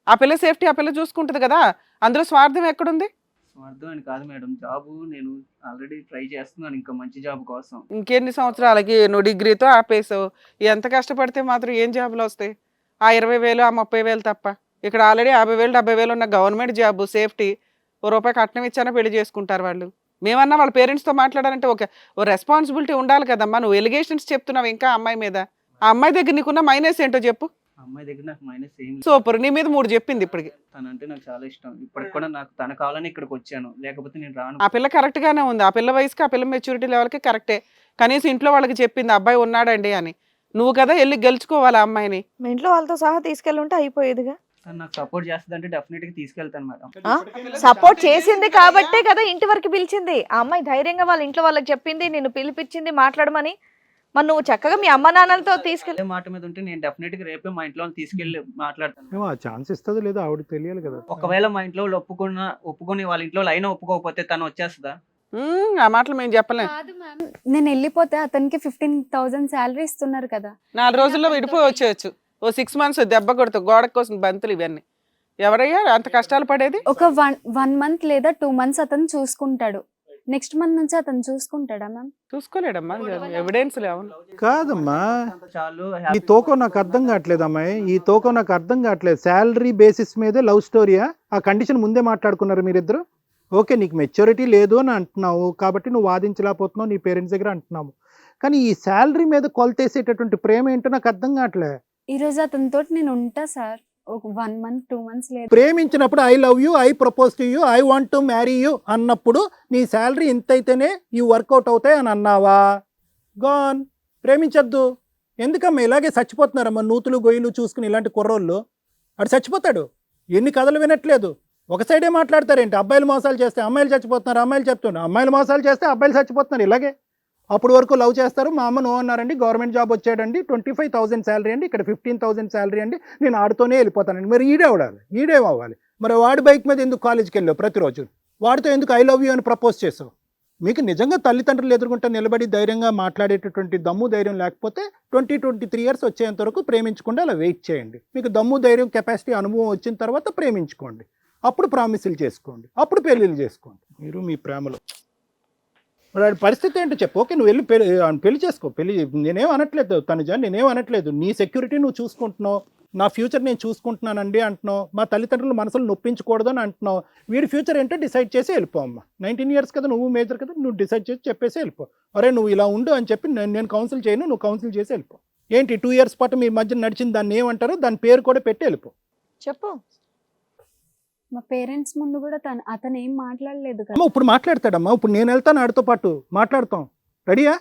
ఆ పిల్ల సేఫ్టీ ఆ పిల్ల చూసుకుంటుంది కదా, అందులో స్వార్థం ఎక్కడుంది? స్వార్థం అని కాదు మేడం, జాబ్ నేను ఆల్రెడీ ట్రై చేస్తున్నాను ఇంకా మంచి జాబ్ కోసం. ఇంకెన్ని సంవత్సరాలకి నువ్వు డిగ్రీతో ఆపేసావు? ఎంత కష్టపడితే మాత్రం ఏం జాబులు వస్తాయి? ఆ 20,000 ఆ 30,000 తప్ప. ఇక్కడ ఆల్రెడీ 50,000 70,000 ఉన్న గవర్నమెంట్ జాబ్, సేఫ్టీ. ఓ రూపాయి కట్నం ఇచ్చానా పెళ్లి చేసుకుంటారు వాళ్ళు. మేమన్నా వాళ్ళ పేరెంట్స్తో మాట్లాడాలంటే ఓ రెస్పాన్సిబిలిటీ ఉండాలి కదమ్మా. నువ్వు ఎలిగేషన్స్ చెప్తున్నావు ఇంకా అమ్మాయి మీద. ఆ అమ్మాయి దగ్గర నీకున్న మైనస్ ఏంటో చెప్పు. అమ్మాయి దగ్గర నాకు మైనస్ ఏం లేదు. సూపర్, నీ మీద 3 చెప్పింది ఇప్పటికి. తనంటే నాకు చాలా ఇష్టం. ఇప్పటికి కూడా నాకు తన కావాలని ఇక్కడికి వచ్చాను, లేకపోతే నేను రాను. ఆ పిల్ల కరెక్ట్ గానే ఉంది. ఆ పిల్ల వయసుకి ఆ పిల్ల మెచ్యూరిటీ లెవెల్కి కరెక్టే. కనీసం ఇంట్లో వాళ్ళకి చెప్పింది అబ్బాయి ఉన్నాడండి అని. నువ్వు కదా వెళ్ళి గెలుచుకోవాలి ఆ అమ్మాయిని. మీ ఇంట్లో వాళ్ళతో సహా తీసుకెళ్ళుంటే అయిపోయేదిగా. తను నాకు సపోర్ట్ చేస్తుంది అంటే డెఫినెట్ గా తీసుకెళ్తాను మేడం. సపోర్ట్ చేసింది కాబట్టే కదా ఇంటి వరకు పిలిచింది. ఆ అమ్మాయి ధైర్యంగా వాళ్ళ ఇంట్లో వాళ్ళకి చెప్పింది, నిన్ను పిలిపించింది మాట్లాడమని. మరి నువ్వు చక్కగా మీ అమ్మ నాన్నలతో తీసుకెళ్ళి. అదే మాట మీద ఉంటే నేను డెఫినెట్ గా రేపే మా ఇంట్లో తీసుకెళ్లి మాట్లాడతాను. ఏమో ఆ ఛాన్స్ ఇస్తుందో లేదో ఆవిడకి తెలియాలి కదా. ఒకవేళ మా ఇంట్లో వాళ్ళు ఒప్పుకొని వాళ్ళ ఇంట్లో వాళ్ళు అయినా ఒప్పుకోకపోతే తను వచ్చేస్తుందా? ఆ మాటలు మేము చెప్పలేం. కాదు మ్యామ్, నేను వెళ్ళిపోతే అతనికి 15,000 శాలరీ ఇస్తున్నారు కదా. 4 రోజుల్లో విడిపోయి వచ్చేయచ్చు. ఓ 6 months దెబ్బ కొడుతూ గోడ కోసం బంతులు ఇవన్నీ. ఎవరయ్యా అంత కష్టాలు పడేది? ఒక 1 month లేదా 2 months అతను చూసుకుంటాడు. నెక్స్ట్ మంత్ నుంచి అతను చూసుకుంటాడా మ్యామ్? చూసుకోలేడమ్మా, ఎవిడెన్స్ లేవు. కాదమ్మా, చాలు ఈ తోకం నాకు అర్థం కావట్లేదు అమ్మాయి, ఈ తోకం నాకు అర్థం కావట్లేదు. శాలరీ బేసిస్ మీదే లవ్ స్టోరీయా? ఆ కండిషన్ ముందే మాట్లాడుకున్నారు మీరిద్దరు. ఓకే, నీకు మెచ్యూరిటీ లేదు అని అంటున్నావు కాబట్టి నువ్వు వాదించలేకపోతున్నావు, నీ పేరెంట్స్ దగ్గర అంటున్నావు. కానీ ఈ శాలరీ మీద కొలతేసేటటువంటి ప్రేమ ఏంటో నాకు అర్థం కావట్లే. ఈ రోజు అతనితో నేను ఉంటా సార్, ఒక 1 month 2 months లేదు. ప్రేమించినప్పుడు I love you, I propose to you, I want to marry you అన్నప్పుడు నీ శాలరీ ఇంతైతేనే ఈ వర్కౌట్ అవుతాయి అని అన్నావా? గాన్. ప్రేమించద్దు. ఎందుకమ్మా ఇలాగే చచ్చిపోతున్నారమ్మా నూతులు గొయ్యలు చూసుకుని ఇలాంటి కుర్రోళ్ళు? అటు చచ్చిపోతాడు. ఎన్ని కథలు వినట్లేదు, ఒక సైడే మాట్లాడతారేంటి? అబ్బాయిలు మోసాలు చేస్తే అమ్మాయిలు చచ్చిపోతున్నారు, అమ్మాయిలు చెప్తున్నారు. అమ్మాయిలు మోసాలు చేస్తే అబ్బాయిలు చచ్చిపోతున్నారు. ఇలాగే అప్పుడు వరకు లవ్ చేస్తారు. మా అమ్మ నో అన్నారండి, గవర్నమెంట్ జాబ్ వచ్చాడండి, 25,000 శాలరీ అండి, ఇక్కడ 15,000 శాలరీ అండి, నేను ఆడుతూనే వెళ్ళిపోతానండి. మరి ఈడేం అవ్వాలి? మరి వాడి బైక్ మీద ఎందుకు కాలేజీకి వెళ్ళావు ప్రతిరోజు? వాడితో ఎందుకు ఐ లవ్ యూ అని ప్రపోజ్ చేసావు? మీకు నిజంగా తల్లిదండ్రులు ఎదుర్కొంటే నిలబడి ధైర్యంగా మాట్లాడేటటువంటి దమ్ము ధైర్యం లేకపోతే 23 years వచ్చేంత వరకు ప్రేమించకుండా అలా వెయిట్ చేయండి. మీకు దమ్ము ధైర్యం కెపాసిటీ అనుభవం వచ్చిన తర్వాత ప్రేమించుకోండి. అప్పుడు ప్రామిసులు చేసుకోండి, అప్పుడు పెళ్ళిళ్ళు చేసుకోండి. మీరు మీ ప్రేమలో వాడి పరిస్థితి ఏంటో చెప్పు. ఓకే, నువ్వు వెళ్ళి పెళ్లి చేసుకో. నేనేం అనట్లేదు తనుజ, నేనేం అనట్లేదు. నీ సెక్యూరిటీ నువ్వు చూసుకుంటున్నావు, నా ఫ్యూచర్ నేను చూసుకుంటున్నానండి అంటున్నావు. మా తల్లిదండ్రుల మనసులు నొప్పించకూడదు అని అంటున్నావు. వీడి ఫ్యూచర్ ఏంటో డిసైడ్ చేసి వెళ్ళిపో అమ్మా. 19 years కదా, నువ్వు మేజర్ కదా, నువ్వు డిసైడ్ చేసి చెప్పేసి వెళ్ళిపో. అరే నువ్వు ఇలా ఉండు అని చెప్పి నేను కౌన్సిల్ చేయను, నువ్వు కౌన్సిల్ చేసి వెళ్ళిపో. ఏంటి 2 years పాటు మీ మధ్య నడిచింది, దాన్ని ఏమంటారో దాని పేరు కూడా పెట్టి వెళ్ళిపో. చెప్పు. మా పేరెంట్స్ ముందు కూడా అతను ఏం మాట్లాడలేదు కదా. అమ్మ ఇప్పుడు మాట్లాడతాడమ్మా, ఇప్పుడు నేను వెళ్తాను ఆడితో పాటు మాట్లాడతాం. రెడీయా?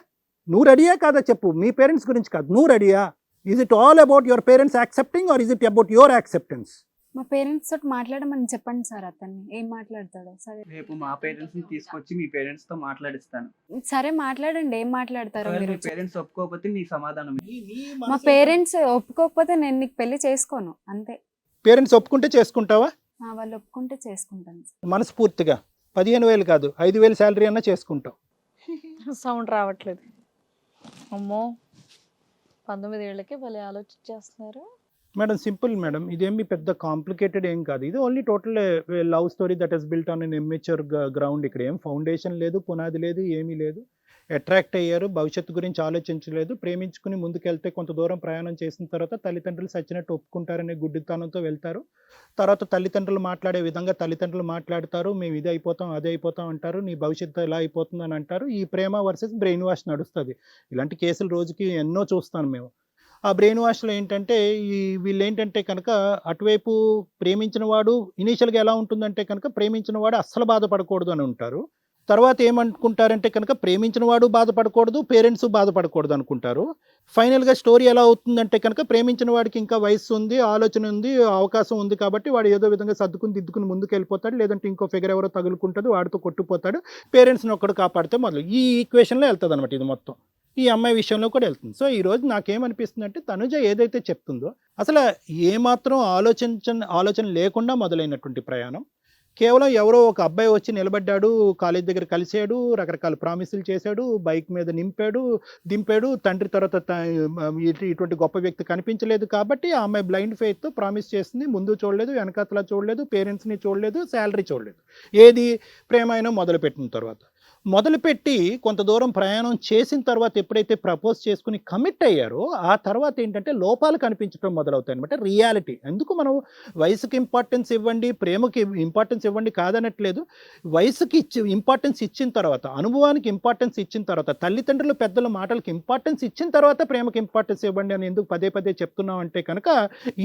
నువ్వు రెడీయా కాదా చెప్పు. మీ పేరెంట్స్ గురించి కాదు, నువ్వు రెడీయా? Is it all about your parents accepting or is it about your acceptance? మా పేరెంట్స్ తోటి మాట్లాడమని చెప్పండి సార్, అతన్ని ఏం మాట్లాడతాడో. సరే రేపు మా పేరెంట్స్ ని తీసుకొచ్చి మీ పేరెంట్స్ తో మాట్లాడిస్తాను. సరే మాట్లాడండి, ఏం మాట్లాడతారో ఒకవేళ మీరు. మీ పేరెంట్స్ ఒప్పుకోకపోతే నీ సమాధానం ఏంటి? మా పేరెంట్స్ ఒప్పుకోకపోతే నేను నీకు పెళ్లి చేసుకోను, అంతే. పేరెంట్స్ ఒప్పుకుంటే చేసుకుంటావా? వాళ్ళు ఒప్పుకుంటే చేసుకుంటాను సార్. మనస్ఫూర్తిగా 15,000 కాదు 5,000 శాలరీ అన్నా చేసుకుంటాం. సౌండ్ రావట్లేదు. అమ్మో, 19 ఏళ్ళకే భలే ఆలోచించేస్తున్నారు మేడం. సింపుల్ మేడం, ఇదేమి పెద్ద కాంప్లికేటెడ్ ఏం కాదు. ఇది only total love story that he's built on an immature ground. ఇక్కడ ఏం ఫౌండేషన్ లేదు, పునాది లేదు, ఏమీ లేదు. అట్రాక్ట్ అయ్యారు, భవిష్యత్తు గురించి ఆలోచించలేదు. ప్రేమించుకుని ముందుకెళ్తే కొంత దూరం ప్రయాణం చేసిన తర్వాత తల్లిదండ్రులు సచ్చినట్టు ఒప్పుకుంటారనే గుడ్డితనంతో వెళ్తారు. తర్వాత తల్లిదండ్రులు మాట్లాడే విధంగా తల్లిదండ్రులు మాట్లాడతారు. మేము ఇది అయిపోతాం అది అయిపోతాం అంటారు, నీ భవిష్యత్తు ఎలా అయిపోతుంది అని అంటారు. ఈ ప్రేమ వర్సెస్ బ్రెయిన్ వాష్ నడుస్తుంది. ఇలాంటి కేసులు రోజుకి ఎన్నో చూస్తాను మేము. ఆ బ్రెయిన్ వాష్లో ఏంటంటే వీళ్ళు ఏంటంటే కనుక అటువైపు ప్రేమించిన వాడు ఇనీషియల్గా ఎలా ఉంటుందంటే కనుక ప్రేమించిన వాడు అస్సలు బాధపడకూడదు అని ఉంటారు. తర్వాత ఏమనుకుంటారంటే కనుక ప్రేమించిన వాడు బాధపడకూడదు, పేరెంట్స్ బాధపడకూడదు అనుకుంటారు. ఫైనల్గా స్టోరీ ఎలా అవుతుందంటే కనుక ప్రేమించిన వాడికి ఇంకా వయసు ఉంది, ఆలోచన ఉంది, అవకాశం ఉంది కాబట్టి వాడు ఏదో విధంగా సర్దుకుని దిద్దుకుని ముందుకు వెళ్ళిపోతాడు. లేదంటే ఇంకో ఫిగర్ ఎవరో తగులుకుంటుంది, వాడితో కొట్టుకుపోతాడు. పేరెంట్స్ని ఒక్కడు కాపాడితే మొదలు ఈ ఈక్వేషన్లో వెళ్తుంది అనమాట ఇది మొత్తం. ఈ అమ్మాయి విషయంలో కూడా వెళ్తుంది. సో ఈరోజు నాకేమనిపిస్తుంది అంటే తనుజ ఏదైతే చెప్తుందో అసలు ఏమాత్రం ఆలోచన లేకుండా మొదలైనటువంటి ప్రయాణం. కేవలం ఎవరో ఒక అబ్బాయి వచ్చి నిలబడ్డాడు, కాలేజ్ దగ్గర కలిసాడు, రకరకాల ప్రామిసులు చేశాడు, బైక్ మీద నింపాడు, దింపాడు. తండ్రి తర్వాత ఇటువంటి గొప్ప వ్యక్తి కనిపించలేదు కాబట్టి ఆ అమ్మాయి బ్లైండ్ ఫెయిత్తో ప్రామిస్ చేస్తుంది. ముందు చూడలేదు, వెనకాతలా చూడలేదు, పేరెంట్స్ని చూడలేదు, శాలరీ చూడలేదు. ఏది ప్రేమ అయినా మొదలుపెట్టిన తర్వాత మొదలుపెట్టి కొంత దూరం ప్రయాణం చేసిన తర్వాత ఎప్పుడైతే ప్రపోజ్ చేసుకుని కమిట్ అయ్యారో ఆ తర్వాత ఏంటంటే లోపాలు కనిపించడం మొదలవుతాయి అనమాట. రియాలిటీ ఎందుకు మనం వయసుకి ఇంపార్టెన్స్ ఇవ్వండి, ప్రేమకి ఇంపార్టెన్స్ ఇవ్వండి కాదనట్లేదు. వయసుకి ఇంపార్టెన్స్ ఇచ్చిన తర్వాత, అనుభవానికి ఇంపార్టెన్స్ ఇచ్చిన తర్వాత, తల్లిదండ్రులు పెద్దల మాటలకి ఇంపార్టెన్స్ ఇచ్చిన తర్వాత ప్రేమకి ఇంపార్టెన్స్ ఇవ్వండి అని ఎందుకు పదే పదే చెప్తున్నాం అంటే కనుక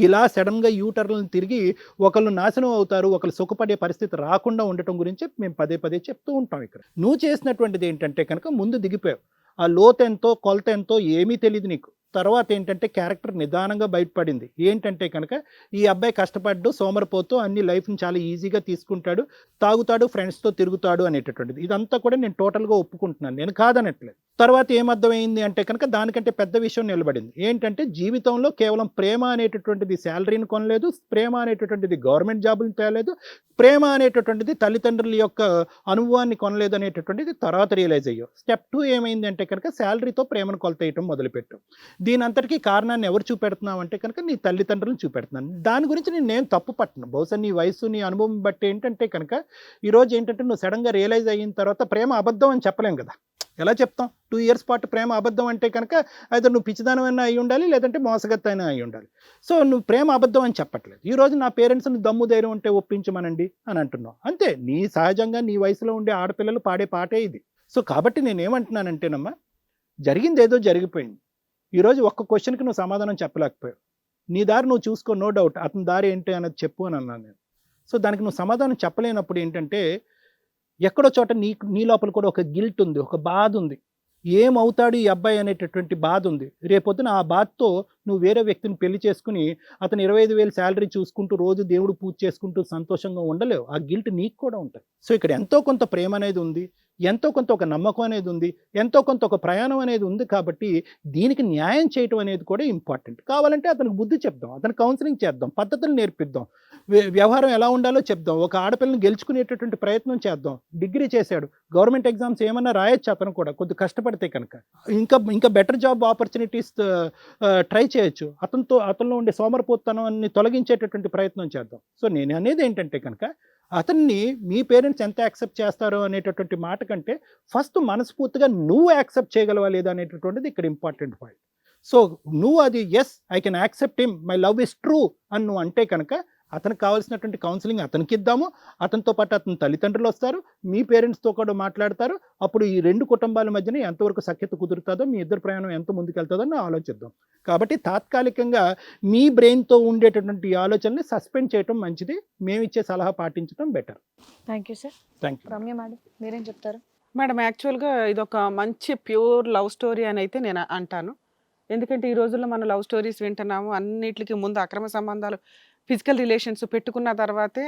ఇలా సడన్గా యూటర్లను తిరిగి ఒకళ్ళు నాశనం అవుతారు, ఒకళ్ళు సుఖపడే పరిస్థితి రాకుండా ఉండటం గురించి మేము పదే పదే చెప్తూ ఉంటాం. ఇక్కడ నువ్వు చేసినటువంటిది ఏంటంటే కనుక ముందు దిగిపోయావు. ఆ లోతెంతో కొలత ఎంతో ఏమీ తెలియదు నీకు. తర్వాత ఏంటంటే క్యారెక్టర్ నిదానంగా బయటపడింది. ఏంటంటే కనుక ఈ అబ్బాయి కష్టపడ్డు, సోమరిపోతూ అన్ని లైఫ్ని చాలా ఈజీగా తీసుకుంటాడు, తాగుతాడు, ఫ్రెండ్స్తో తిరుగుతాడు అనేటటువంటిది. ఇదంతా కూడా నేను టోటల్గా ఒప్పుకుంటున్నాను, నేను కాదనట్లేదు. తర్వాత ఏమర్థమైంది అంటే కనుక దానికంటే పెద్ద విషయం నిలబడింది. ఏంటంటే జీవితంలో కేవలం ప్రేమ అనేటటువంటిది శాలరీని కొనలేదు, ప్రేమ అనేటటువంటిది గవర్నమెంట్ జాబులు తేలేదు, ప్రేమ అనేటటువంటిది తల్లిదండ్రుల యొక్క అనుభవాన్ని కొనలేదు అనేటటువంటిది తర్వాత రియలైజ్ అయ్యావు. స్టెప్ 2 ఏమైంది అంటే కనుక శాలరీతో ప్రేమను కొలతేయటం మొదలుపెట్టాం. దీని అంతటికీ కారణాన్ని ఎవరు చూపెడుతున్నావు అంటే కనుక నీ తల్లిదండ్రులను చూపెడుతున్నాను. దాని గురించి నేను తప్పు పట్టను. బహుశా నీ వయసు, నీ అనుభవం బట్టి ఏంటంటే కనుక ఈరోజు ఏంటంటే నువ్వు సడన్గా రియలైజ్ అయిన తర్వాత ప్రేమ అబద్ధం అని చెప్పలేం కదా. ఎలా చెప్తాం? 2 years పాటు ప్రేమ అబద్ధం అంటే కనుక అయితే నువ్వు పిచ్చిదానమైనా అయి ఉండాలి, లేదంటే మోసగత్త అయినా అయి ఉండాలి. సో నువ్వు ప్రేమ అబద్ధం అని చెప్పట్లేదు. ఈరోజు నా పేరెంట్స్ని దమ్ము ధైర్యం ఉంటే ఒప్పించమనండి అని అంటున్నావు. అంతే, నీ సహజంగా నీ వయసులో ఉండే ఆడపిల్లలు పాడే పాటే ఇది. సో కాబట్టి నేనేమంటున్నానంటేనమ్మా, జరిగింది ఏదో జరిగిపోయింది. ఈరోజు ఒక్క క్వశ్చన్కి నువ్వు సమాధానం చెప్పలేకపోయావు. నీ దారి నువ్వు చూసుకో, నో డౌట్. అతని దారి ఏంటి అన్నది చెప్పు అని అన్నాను నేను. సో దానికి నువ్వు సమాధానం చెప్పలేనప్పుడు ఏంటంటే ఎక్కడో చోట నీ లోపల కూడా ఒక గిల్ట్ ఉంది, ఒక బాధ ఉంది. ఏమవుతాడు ఈ అబ్బాయి అనేటటువంటి బాధ ఉంది. రేపొద్దున ఆ బాధతో నువ్వు వేరే వ్యక్తిని పెళ్లి చేసుకుని అతను 25,000 శాలరీ చూసుకుంటూ రోజు దేవుడు పూజ చేసుకుంటూ సంతోషంగా ఉండలేవు. ఆ గిల్ట్ నీకు కూడా ఉంటుంది. సో ఇక్కడ ఎంతో కొంత ప్రేమ అనేది ఉంది, ఎంతో కొంత ఒక నమ్మకం అనేది ఉంది, ఎంతో కొంత ఒక ప్రయాణం అనేది ఉంది. కాబట్టి దీనికి న్యాయం చేయటం అనేది కూడా ఇంపార్టెంట్. కావాలంటే అతనికి బుద్ధి చెప్దాం, అతనికి కౌన్సిలింగ్ చేద్దాం, పద్ధతులు నేర్పిద్దాం, వ్యవహారం ఎలా ఉండాలో చెప్దాం, ఒక ఆడపిల్లని గెలుచుకునేటటువంటి ప్రయత్నం చేద్దాం. డిగ్రీ చేశాడు, గవర్నమెంట్ ఎగ్జామ్స్ ఏమన్నా రాయొచ్చు అతను కూడా కొద్ది కష్టపడితే కనుక. ఇంకా బెటర్ జాబ్ ఆపర్చునిటీస్ ట్రై చేయొచ్చు. అతనిలో ఉండే సోమరిపోతనాన్ని తొలగించేటటువంటి ప్రయత్నం చేద్దాం. సో నేను అనేది ఏంటంటే కనుక అతన్ని మీ పేరెంట్స్ ఎంత యాక్సెప్ట్ చేస్తారో అనేటటువంటి మాట కంటే ఫస్ట్ మనస్ఫూర్తిగా నువ్వు యాక్సెప్ట్ చేయగలవా లేదా అనేటటువంటిది ఇక్కడ ఇంపార్టెంట్ పాయింట్. సో నువ్వు అది yes I can accept him, my love is true అని నువ్వు అంటే కనుక అతనికి కావాల్సినటువంటి కౌన్సిలింగ్ అతనికి ఇద్దాము. అతనితో పాటు అతని తల్లిదండ్రులు వస్తారు, మీ పేరెంట్స్తో కూడా మాట్లాడతారు. అప్పుడు ఈ 2 కుటుంబాల మధ్యన ఎంతవరకు సఖ్యత కుదురుతుందో, మీ ఇద్దరు ప్రయాణం ఎంత ముందుకెళ్తుందో ఆలోచిద్దాం. కాబట్టి తాత్కాలికంగా మీ బ్రెయిన్తో ఉండేటటువంటి ఆలోచనని సస్పెండ్ చేయడం మంచిది. మేము ఇచ్చే సలహా పాటించడం better. Thank you sir. Thank you. Ramya madam, మీరేం చెప్తారు? మేడం, యాక్చువల్గా ఇదొక మంచి ప్యూర్ లవ్ స్టోరీ అని అయితే నేను అంటాను. ఎందుకంటే ఈ రోజుల్లో మనం లవ్ స్టోరీస్ వింటున్నాము. అన్నిటికీ ముందు అక్రమ సంబంధాలు, ఫిజికల్ రిలేషన్స్ పెట్టుకున్న తర్వాతే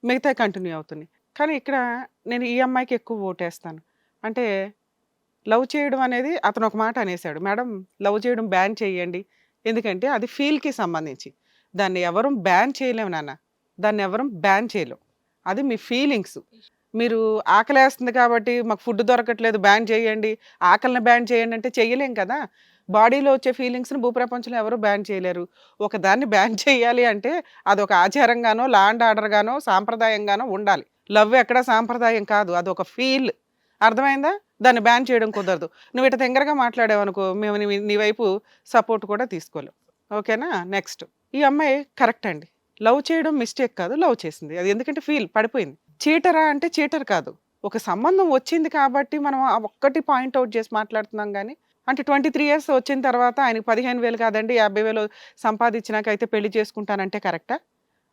మిగతా కంటిన్యూ అవుతున్నాయి. కానీ ఇక్కడ నేను ఈ అమ్మాయికి ఎక్కువ ఓటేస్తాను. అంటే లవ్ చేయడం అనేది అతను ఒక మాట అనేసాడు, మేడం లవ్ చేయడం బ్యాన్ చేయండి, ఎందుకంటే అది ఫీల్కి సంబంధించి. దాన్ని ఎవరూ బ్యాన్ చేయలేము నాన్న, దాన్ని ఎవరూ బ్యాన్ చేయలేం. అది మీ ఫీలింగ్స్. మీరు ఆకలేస్తుంది కాబట్టి మాకు ఫుడ్ దొరకట్లేదు బ్యాన్ చేయండి, ఆకలిని బ్యాన్ చేయండి అంటే చెయ్యలేం కదా. బాడీలో వచ్చే ఫీలింగ్స్ని భూప్రపంచంలో ఎవరు బ్యాన్ చేయలేరు. ఒకదాన్ని బ్యాన్ చేయాలి అంటే అదొక ఆచారంగానో, ల్యాండ్ ఆర్డర్గానో, సాంప్రదాయంగానో ఉండాలి. లవ్ ఎక్కడా సాంప్రదాయం కాదు, అదొక ఫీల్. అర్థమైందా? దాన్ని బ్యాన్ చేయడం కుదరదు. నువ్వు ఇట్లా తెంగరగా మాట్లాడావు అనుకో, మేము నీ వైపు సపోర్ట్ కూడా తీసుకోలేం. ఓకేనా? నెక్స్ట్, ఈ అమ్మాయి కరెక్ట్ అండి. లవ్ చేయడం మిస్టేక్ కాదు, లవ్ చేసింది. అది ఎందుకంటే ఫీల్ పడిపోయింది. చీటరా అంటే చీటర్ కాదు. ఒక సంబంధం వచ్చింది కాబట్టి మనం ఆ ఒక్కటి పాయింట్అవుట్ చేసి మాట్లాడుతున్నాం. కానీ అంటే 23 ఇయర్స్ వచ్చిన తర్వాత ఆయనకి 15,000 కాదండి 50,000 సంపాదించినాక అయితే పెళ్లి చేసుకుంటానంటే కరెక్టా?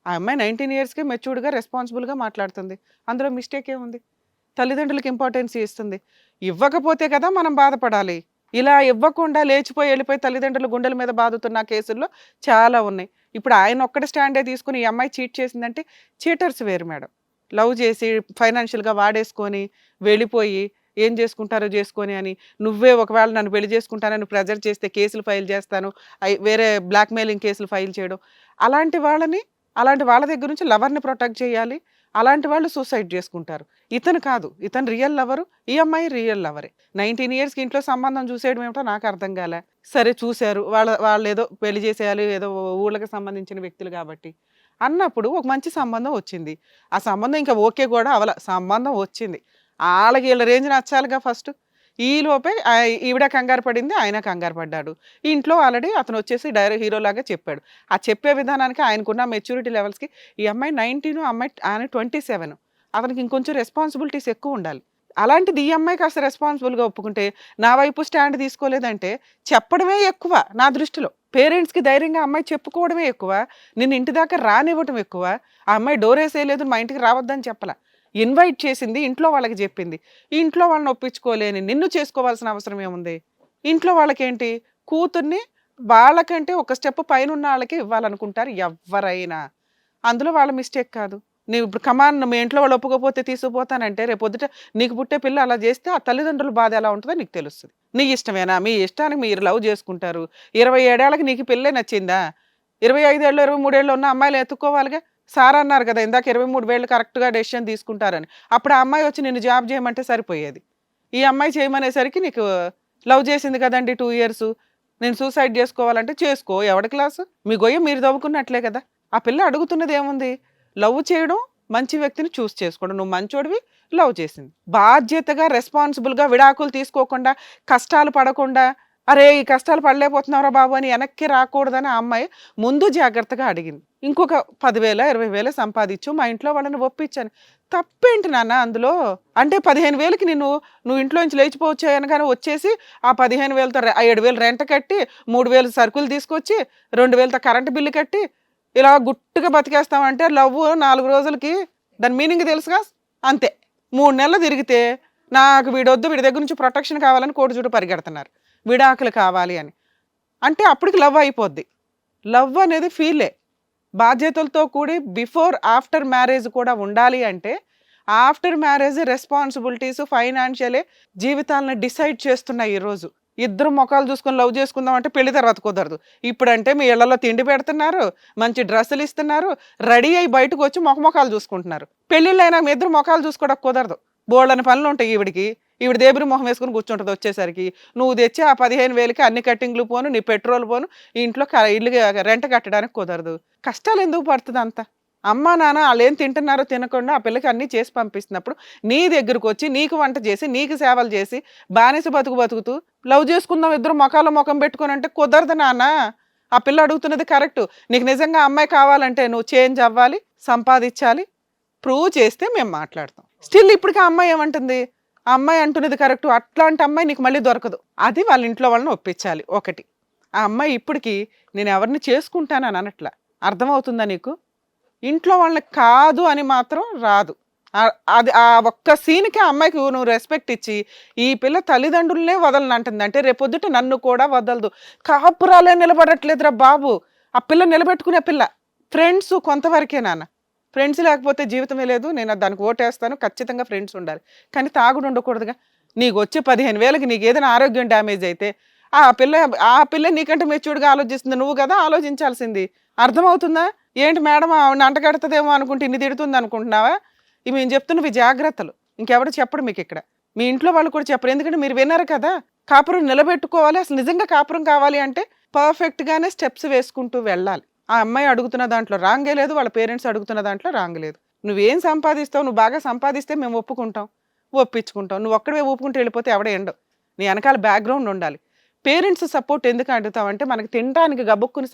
ఆ అమ్మాయి 19 ఇయర్స్‌కే మెచ్యూర్డ్‌గా, రెస్పాన్సిబుల్‌గా మాట్లాడుతుంది. అందులో మిస్టేక్ ఏముంది? తల్లిదండ్రులకి ఇంపార్టెన్స్ ఇస్తుంది. ఇవ్వకపోతే కదా మనం బాధపడాలి. ఇలా ఇవ్వకుండా లేచిపోయి వెళ్ళిపోయి తల్లిదండ్రుల గుండెల మీద బాదుతున్న కేసుల్లో చాలా ఉన్నాయి. ఇప్పుడు ఆయన ఒక్కటి స్టాండే తీసుకుని ఈ అమ్మాయి చీట్ చేసిందంటే చీటర్స్ వేరు మేడం. లవ్ చేసి ఫైనాన్షియల్‌గా వాడేసుకొని వెళ్ళిపోయి ఏం చేసుకుంటారో చేసుకొని అని నువ్వే ఒకవేళ నన్ను పెళ్లి చేసుకుంటానని ప్రెజర్ చేస్తే కేసులు ఫైల్ చేస్తాను. వేరే బ్లాక్‌మెయిలింగ్ కేసులు ఫైల్ చేయడం. అలాంటి వాళ్ళ దగ్గర నుంచి లవర్‌ని ప్రొటెక్ట్ చేయాలి. అలాంటి వాళ్ళు సూసైడ్ చేసుకుంటారు. ఇతను కాదు. ఇతను రియల్ లవరు. ఈ అమ్మాయి రియల్ లవరే. 19 ఇయర్స్‌కి ఇంట్లో సంబంధం చూసేయడం ఏమిటో నాకు అర్థం కాలే. సరే చూశారు. వాళ్ళేదో పెళ్లి చేసేయాలి. ఏదో ఊళ్ళకి సంబంధించిన వ్యక్తులు కాబట్టి. అన్నప్పుడు ఒక మంచి సంబంధం వచ్చింది. ఆ సంబంధం ఇంకా ఓకే కూడా సంబంధం వచ్చింది. ఆళ్ళకి వీళ్ళ రేంజ్ నచ్చాలిగా ఫస్ట్. ఈలోపే ఈవిడ కంగారు పడింది. ఆయన కంగారు పడ్డాడు. ఇంట్లో ఆల్రెడీ అతను వచ్చేసి డైరెక్ట్ హీరోలాగా చెప్పాడు. ఆ చెప్పే విధానానికి ఆయనకున్న మెచ్యూరిటీ లెవెల్స్‌కి ఈ అమ్మాయి 19 ఆయన 27. అతనికి ఇంకొంచెం రెస్పాన్సిబిలిటీస్ ఎక్కువ ఉండాలి. అలాంటిది ఈ అమ్మాయి కాస్త రెస్పాన్సిబుల్‌గా ఒప్పుకుంటే నా వైపు స్టాండ్ తీసుకోలేదంటే చెప్పడమే ఎక్కువ నా దృష్టిలో. పేరెంట్స్‌కి ధైర్యంగా అమ్మాయి చెప్పుకోవడమే ఎక్కువ. నిన్ను ఇంటి దాకా రానివ్వటం ఎక్కువ. ఆ అమ్మాయి డోరేసేయలేదు మా ఇంటికి రావద్దని చెప్పలా. ఇన్వైట్ చేసింది. ఇంట్లో వాళ్ళకి చెప్పింది. ఈ ఇంట్లో వాళ్ళని ఒప్పించుకోలేని నిన్ను చేసుకోవాల్సిన అవసరం ఏముంది? ఇంట్లో వాళ్ళకేంటి? కూతుర్ని వాళ్ళకంటే ఒక స్టెప్ పైనున్న వాళ్ళకి ఇవ్వాలనుకుంటారు ఎవ్వరైనా. అందులో వాళ్ళ మిస్టేక్ కాదు. నీవు ఇప్పుడు కమాన్ మీ ఇంట్లో వాళ్ళు ఒప్పుకోకపోతే తీసుకుపోతానంటే రేపొద్దుట నీకు పుట్టే పిల్ల అలా చేస్తే ఆ తల్లిదండ్రుల బాధ ఎలా ఉంటుందో నీకు తెలుస్తుంది. నీ ఇష్టమేనా? మీ ఇష్టానికి మీరు లవ్ చేసుకుంటారు. 27 ఏళ్ళకి నీకు పిల్లే నచ్చిందా? 25 ఏళ్ళు 23 ఏళ్ళు ఉన్న అమ్మాయిలు ఎత్తుక్కోవాలిగా. సార్ అన్నారు కదా ఇందాక 23 వేళ్ళు కరెక్ట్గా డెసిషన్ తీసుకుంటారని. అప్పుడు ఆ అమ్మాయి వచ్చి నిన్ను జాబ్ చేయమంటే సరిపోయేది. ఈ అమ్మాయి చేయమనేసరికి నీకు లవ్ చేసింది కదండి 2 ఇయర్స్ నేను సూసైడ్ చేసుకోవాలంటే చేసుకో. ఎవడి క్లాసు? మీ గొయ్య మీరు దవ్వుకున్నట్లే కదా. ఆ పిల్ల అడుగుతున్నది ఏముంది? లవ్ చేయడం, మంచి వ్యక్తిని చూస్ చేసుకోవడం. నువ్వు మంచోడివి, లవ్ చేసింది. బాధ్యతగా రెస్పాన్సిబుల్గా విడాకులు తీసుకోకుండా కష్టాలు పడకుండా అరే ఈ కష్టాలు పడలేకపోతున్నావురా బాబు అని వెనక్కి రాకూడదని ఆ అమ్మాయి ముందు జాగ్రత్తగా అడిగింది. ఇంకొక 10,000 20,000 సంపాదించు మా ఇంట్లో వాళ్ళని ఒప్పించాను. తప్పేంటి నాన్న అందులో? అంటే 15,000కి నువ్వు ఇంట్లో నుంచి లేచిపోవచ్చు అనగానే వచ్చేసి ఆ 15,000తో 7,000 రెంట్ కట్టి 3,000 సరుకులు తీసుకొచ్చి 2,000తో కరెంటు బిల్లు కట్టి ఇలా గుట్టుగా బతికేస్తామంటే లవ్ 4 రోజులకి దాని మీనింగ్ తెలుసుగా. అంతే 3 నెలలు తిరిగితే నాకు వీడి దగ్గర నుంచి ప్రొటెక్షన్ కావాలని కోటి చుట్టూ పరిగెడుతున్నారు. విడాకులు కావాలి అని. అంటే అప్పటికి లవ్ అయిపోద్ది. లవ్ అనేది ఫీలే. బాధ్యతలతో కూడి బిఫోర్ ఆఫ్టర్ మ్యారేజ్ కూడా ఉండాలి అంటే ఆఫ్టర్ మ్యారేజ్ రెస్పాన్సిబిలిటీస్ ఫైనాన్షియలే జీవితాలను డిసైడ్ చేస్తున్నాయి ఈరోజు. ఇద్దరు ముఖాలు చూసుకొని లవ్ చేసుకుందాం అంటే పెళ్లి తర్వాత కుదరదు. ఇప్పుడంటే మీ ఇళ్లలో తిండి పెడుతున్నారు, మంచి డ్రెస్సులు ఇస్తున్నారు, రెడీ అయ్యి బయటకు వచ్చి ముఖాలు చూసుకుంటున్నారు. పెళ్ళిళ్ళైనా మీ ఇద్దరు ముఖాలు చూసుకోవడం కుదరదు. బోల్డని పనులు ఉంటాయి ఈవిడ దేబరి మొహం వేసుకుని కూర్చుంటుంది. వచ్చేసరికి నువ్వు తెచ్చి ఆ 15,000కి అన్ని కట్టింగ్లు పోను, నీ పెట్రోల్ పోను, ఇంట్లో ఇల్లు రెంట్ కట్టడానికి కుదరదు. కష్టాలు ఎందుకు పడుతుంది అంత? అమ్మ నాన్న వాళ్ళు ఏం తింటున్నారో తినకుండా ఆ పిల్లకి అన్నీ చేసి పంపిస్తున్నప్పుడు నీ దగ్గరకు వచ్చి నీకు వంట చేసి నీకు సేవలు చేసి బానిస బతుకుతూ లవ్ చేసుకుందాం ఇద్దరు ముఖం పెట్టుకొని అంటే కుదరదు నాన్న. ఆ పిల్ల అడుగుతున్నది కరెక్ట్. నీకు నిజంగా అమ్మాయి కావాలంటే నువ్వు చేంజ్ అవ్వాలి, సంపాదించాలి, ప్రూవ్ చేస్తే మేము మాట్లాడతాం. స్టిల్ ఇప్పటికీ ఆ అమ్మాయి ఏమంటుంది? ఆ అమ్మాయి అంటున్నది కరెక్ట్. అట్లాంటి అమ్మాయి నీకు మళ్ళీ దొరకదు. అది వాళ్ళ ఇంట్లో వాళ్ళని ఒప్పించాలి. ఒకటి ఆ అమ్మాయి ఇప్పటికీ నేను ఎవరిని చేసుకుంటానని అనట్లా. అర్థమవుతుందా నీకు? ఇంట్లో వాళ్ళని కాదు అని మాత్రం రాదు. అది ఆ ఒక్క సీన్కి ఆ అమ్మాయికి నువ్వు రెస్పెక్ట్ ఇచ్చి ఈ పిల్ల తల్లిదండ్రులనే వదలని అంటుంది అంటే రేపొద్దుట నన్ను కూడా వదలదు. కాపురాలే నిలబడట్లేదురా బాబు. ఆ పిల్ల నిలబెట్టుకునే పిల్ల. ఫ్రెండ్స్ కొంతవరకే నాన్న. ఫ్రెండ్స్ లేకపోతే జీవితమే లేదు. నేను దానికి ఓటేస్తాను. ఖచ్చితంగా ఫ్రెండ్స్ ఉండాలి. కానీ తాగుడు ఉండకూడదుగా. నీకు వచ్చే 15,000కి నీకు ఏదైనా ఆరోగ్యం డ్యామేజ్ అయితే ఆ పిల్ల నీకంటే మెచ్యూర్డ్గా ఆలోచిస్తుంది. నువ్వు కదా ఆలోచించాల్సింది. అర్థమవుతుందా? ఏంటి మేడం ఆవిడ అంటగడుతుందేమో అనుకుంటే ఇన్ని తిడుతుంది అనుకుంటున్నావా? ఇవి మేము చెప్తున్నవి జాగ్రత్తలు. ఇంకెవరు చెప్పడు మీకు ఇక్కడ. మీ ఇంట్లో వాళ్ళు కూడా చెప్పరు. ఎందుకంటే మీరు విన్నారు కదా. కాపురం నిలబెట్టుకోవాలి. అసలు నిజంగా కాపురం కావాలి అంటే పర్ఫెక్ట్గానే స్టెప్స్ వేసుకుంటూ వెళ్ళాలి. ఆ అమ్మాయి అడుగుతున్న దాంట్లో రాంగే లేదు, వాళ్ళ పేరెంట్స్ అడుగుతున్న దాంట్లో రాంగ్ లేదు. నువ్వేం సంపాదిస్తావు? నువ్వు బాగా సంపాదిస్తే మేము ఒప్పించుకుంటాం. నువ్వు ఒక్కడే ఒప్పుకుంటూ వెళ్ళిపోతే ఎవడ ఎండవు. నీ వెనకాల బ్యాక్గ్రౌండ్ ఉండాలి. పేరెంట్స్ సపోర్ట్ ఎందుకు అడుగుతావంటే మనకి తినడానికి గబుక్కుని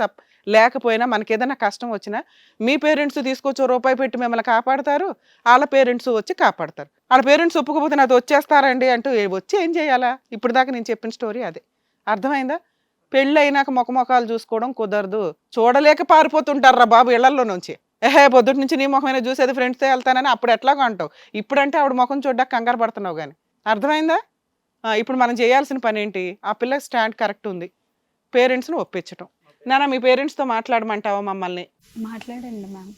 లేకపోయినా మనకి ఏదైనా కష్టం వచ్చినా మీ పేరెంట్స్ తీసుకొచ్చి రూపాయి పెట్టి మిమ్మల్ని కాపాడతారు. వాళ్ళ పేరెంట్స్ వచ్చి కాపాడతారు. వాళ్ళ పేరెంట్స్ ఒప్పుకోకపోతే నాది వచ్చేస్తారండి అంటూ వచ్చి ఏం చేయాలా? ఇప్పుడు దాకా నేను చెప్పిన స్టోరీ అదే. అర్థమైందా? పెళ్ళి అయినాక మొఖాలు చూసుకోవడం కుదరదు. చూడలేక పారిపోతుంటారా బాబు ఇళ్లలో నుంచి. పొద్దుటి నుంచి నీ ముఖమైనా చూసేది ఫ్రెండ్స్తో వెళ్తానని అప్పుడు ఎట్లాగో అంటావు. ఇప్పుడంటే ఆవిడ ముఖం చూడ్డానికి కంగారు పడుతున్నావు కానీ. అర్థమైందా? ఇప్పుడు మనం చేయాల్సిన పని ఏంటి? ఆ పిల్లకి స్టాండ్ కరెక్ట్ ఉంది, పేరెంట్స్ని ఒప్పించటం. నాన్న మీ పేరెంట్స్తో మాట్లాడమంటావా మమ్మల్ని? మాట్లాడండి మ్యామ్.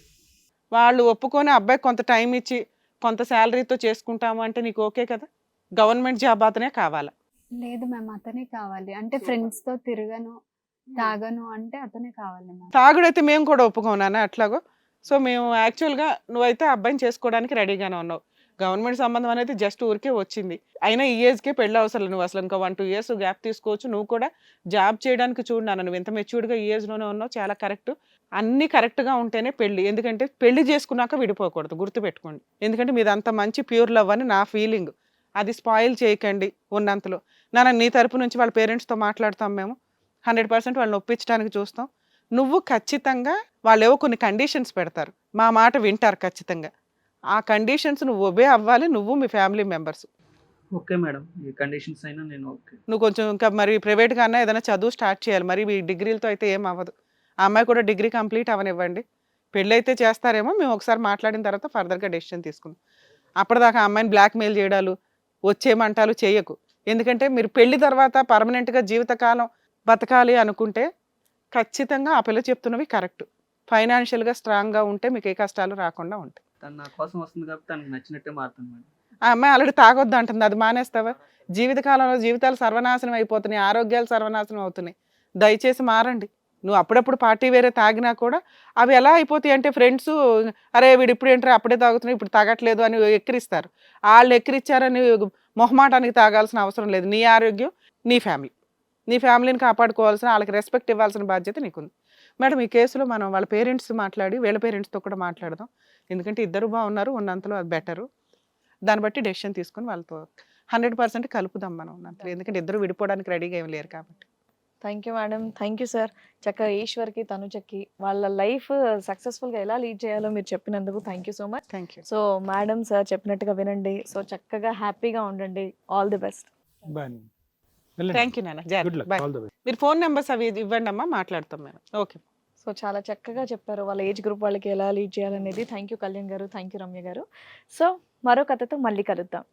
వాళ్ళు ఒప్పుకొని అబ్బాయికి కొంత టైం ఇచ్చి కొంత శాలరీతో చేసుకుంటాము అంటే నీకు ఓకే కదా? గవర్నమెంట్ జాబ్ అతనే కావాలా? లేదు మ్యామ్, అతనే కావాలి. అంటే ఫ్రెండ్స్తో తిరగను, తాగను అంటే అతనే కావాలి మ్యామ్. తాగుడైతే మేము కూడా ఒప్పుకోనానా అట్లాగో. సో మేము యాక్చువల్గా నువ్వైతే అబ్బాయిని చేసుకోవడానికి రెడీగానే ఉన్నావు. గవర్నమెంట్ సంబంధం అనేది జస్ట్ ఊరికే వచ్చింది. అయినా ఈ ఏజ్కే పెళ్ళి అవసరం. నువ్వు అసలు ఇంకా 1-2 years గ్యాప్ తీసుకోవచ్చు. నువ్వు కూడా జాబ్ చేయడానికి చూడన్నాను. నువ్వు ఎంత మెచ్యూర్డ్గా ఈ ఏజ్లోనే ఉన్నావు, చాలా కరెక్ట్. అన్నీ కరెక్ట్గా ఉంటేనే పెళ్ళి. ఎందుకంటే పెళ్లి చేసుకున్నాక విడిపోకూడదు, గుర్తుపెట్టుకోండి. ఎందుకంటే మీది అంత మంచి ప్యూర్ లవ్ అని నా ఫీలింగ్. అది స్పాయిల్ చేయకండి ఉన్నంతలో. నాన్న నీ తరపు నుంచి వాళ్ళ పేరెంట్స్తో మాట్లాడతాం మేము. 100% వాళ్ళని ఒప్పించడానికి చూస్తాం. నువ్వు ఖచ్చితంగా వాళ్ళు ఏవో కొన్ని కండిషన్స్ పెడతారు, మా మాట వింటారు ఖచ్చితంగా. ఆ కండిషన్స్ నువ్వు ఒబే అవ్వాలి, నువ్వు మీ ఫ్యామిలీ మెంబర్స్. ఓకే మేడం, ఈ కండిషన్స్ అయినా నేను ఓకే. నువ్వు కొంచెం ఇంకా మరి ప్రైవేట్గా అన్నా ఏదైనా చదువు స్టార్ట్ చేయాలి. మరి మీ డిగ్రీలతో అయితే ఏం అవ్వదు. ఆ అమ్మాయి కూడా డిగ్రీ కంప్లీట్ అవనివ్వండి. పెళ్ళి అయితే చేస్తారేమో, మేము ఒకసారి మాట్లాడిన తర్వాత ఫర్దర్గా డెసిషన్ తీసుకుందాం. అప్పటిదాకా ఆ అమ్మాయిని బ్లాక్మెయిల్ చేయడాలు, వచ్చేయమంటాలు చేయకు. ఎందుకంటే మీరు పెళ్లి తర్వాత పర్మనెంట్గా జీవితకాలం బతకాలి అనుకుంటే ఖచ్చితంగా ఆ పిల్ల చెప్తున్నవి కరెక్ట్. ఫైనాన్షియల్గా స్ట్రాంగ్గా ఉంటే మీకు ఏ కష్టాలు రాకుండా ఉంటాయి. తను నా కోసం వస్తుంది కాబట్టి తనకు నచ్చినట్టే మారుతాను మేడం. ఆ అమ్మాయి ఆల్రెడీ తాగొద్దు అంటుంది, అది మానేస్తావా? జీవితకాలంలో జీవితాలు సర్వనాశనం అయిపోతున్నాయి, ఆరోగ్యాలు సర్వనాశనం అవుతున్నాయి. దయచేసి మారండి. నువ్వు అప్పుడప్పుడు పార్టీ వేరే తాగినా కూడా అవి ఎలా అయిపోతాయి అంటే ఫ్రెండ్స్ అరే వీడు ఇప్పుడు ఏంటో అప్పుడే తాగుతున్నావు ఇప్పుడు తాగట్లేదు అని ఎక్కిరిస్తారు. వాళ్ళు ఎక్కిరిచ్చారని మొహమాటానికి తాగాల్సిన అవసరం లేదు. నీ ఆరోగ్యం నీ ఫ్యామిలీ, నీ ఫ్యామిలీని కాపాడుకోవాల్సిన, వాళ్ళకి రెస్పెక్ట్ ఇవ్వాల్సిన బాధ్యత నీకుంది. మేడం ఈ కేసులో మనం వాళ్ళ పేరెంట్స్ మాట్లాడి వీళ్ళ పేరెంట్స్తో కూడా మాట్లాడదాం. ఎందుకంటే ఇద్దరు బాగున్నారు, ఉన్నంతలో అది బెటరు. దాన్ని బట్టి డెసిషన్ తీసుకొని వాళ్ళతో 100% కలుపుదాం మనం ఉన్నంతలో. ఎందుకంటే ఇద్దరు విడిపోవడానికి రెడీగా ఏం లేరు కాబట్టి. Thank you madam, thank you sir. చక్కగా ఈశ్వర్కి తనుజకి వాళ్ళ లైఫ్ సక్సెస్ఫుల్గా ఎలా లీడ్ చేయాలో మీరు చెప్పినందుకు thank you so much. Thank you. So madam sir చెప్పినట్టుగా వినండి. సో చక్కగా హ్యాపీగా ఉండండి. All the best. Thank you నాన్న. జాగ్రత్త. బాయ్. All the best. మీరు ఫోన్ నెంబర్స్ అవి ఇవ్వండి అమ్మా, మాట్లాడతాం మేము. ఓకే. సో చాలా చక్కగా చెప్పారు వాళ్ళ ఏజ్ గ్రూప్ వాళ్ళకి ఎలా లీడ్ చేయాలనేది. థ్యాంక్ యూ కళ్యాణ్ గారు, థ్యాంక్ యూ రమ్య గారు. సో మరో కథతో మళ్ళీ కలుద్దాం.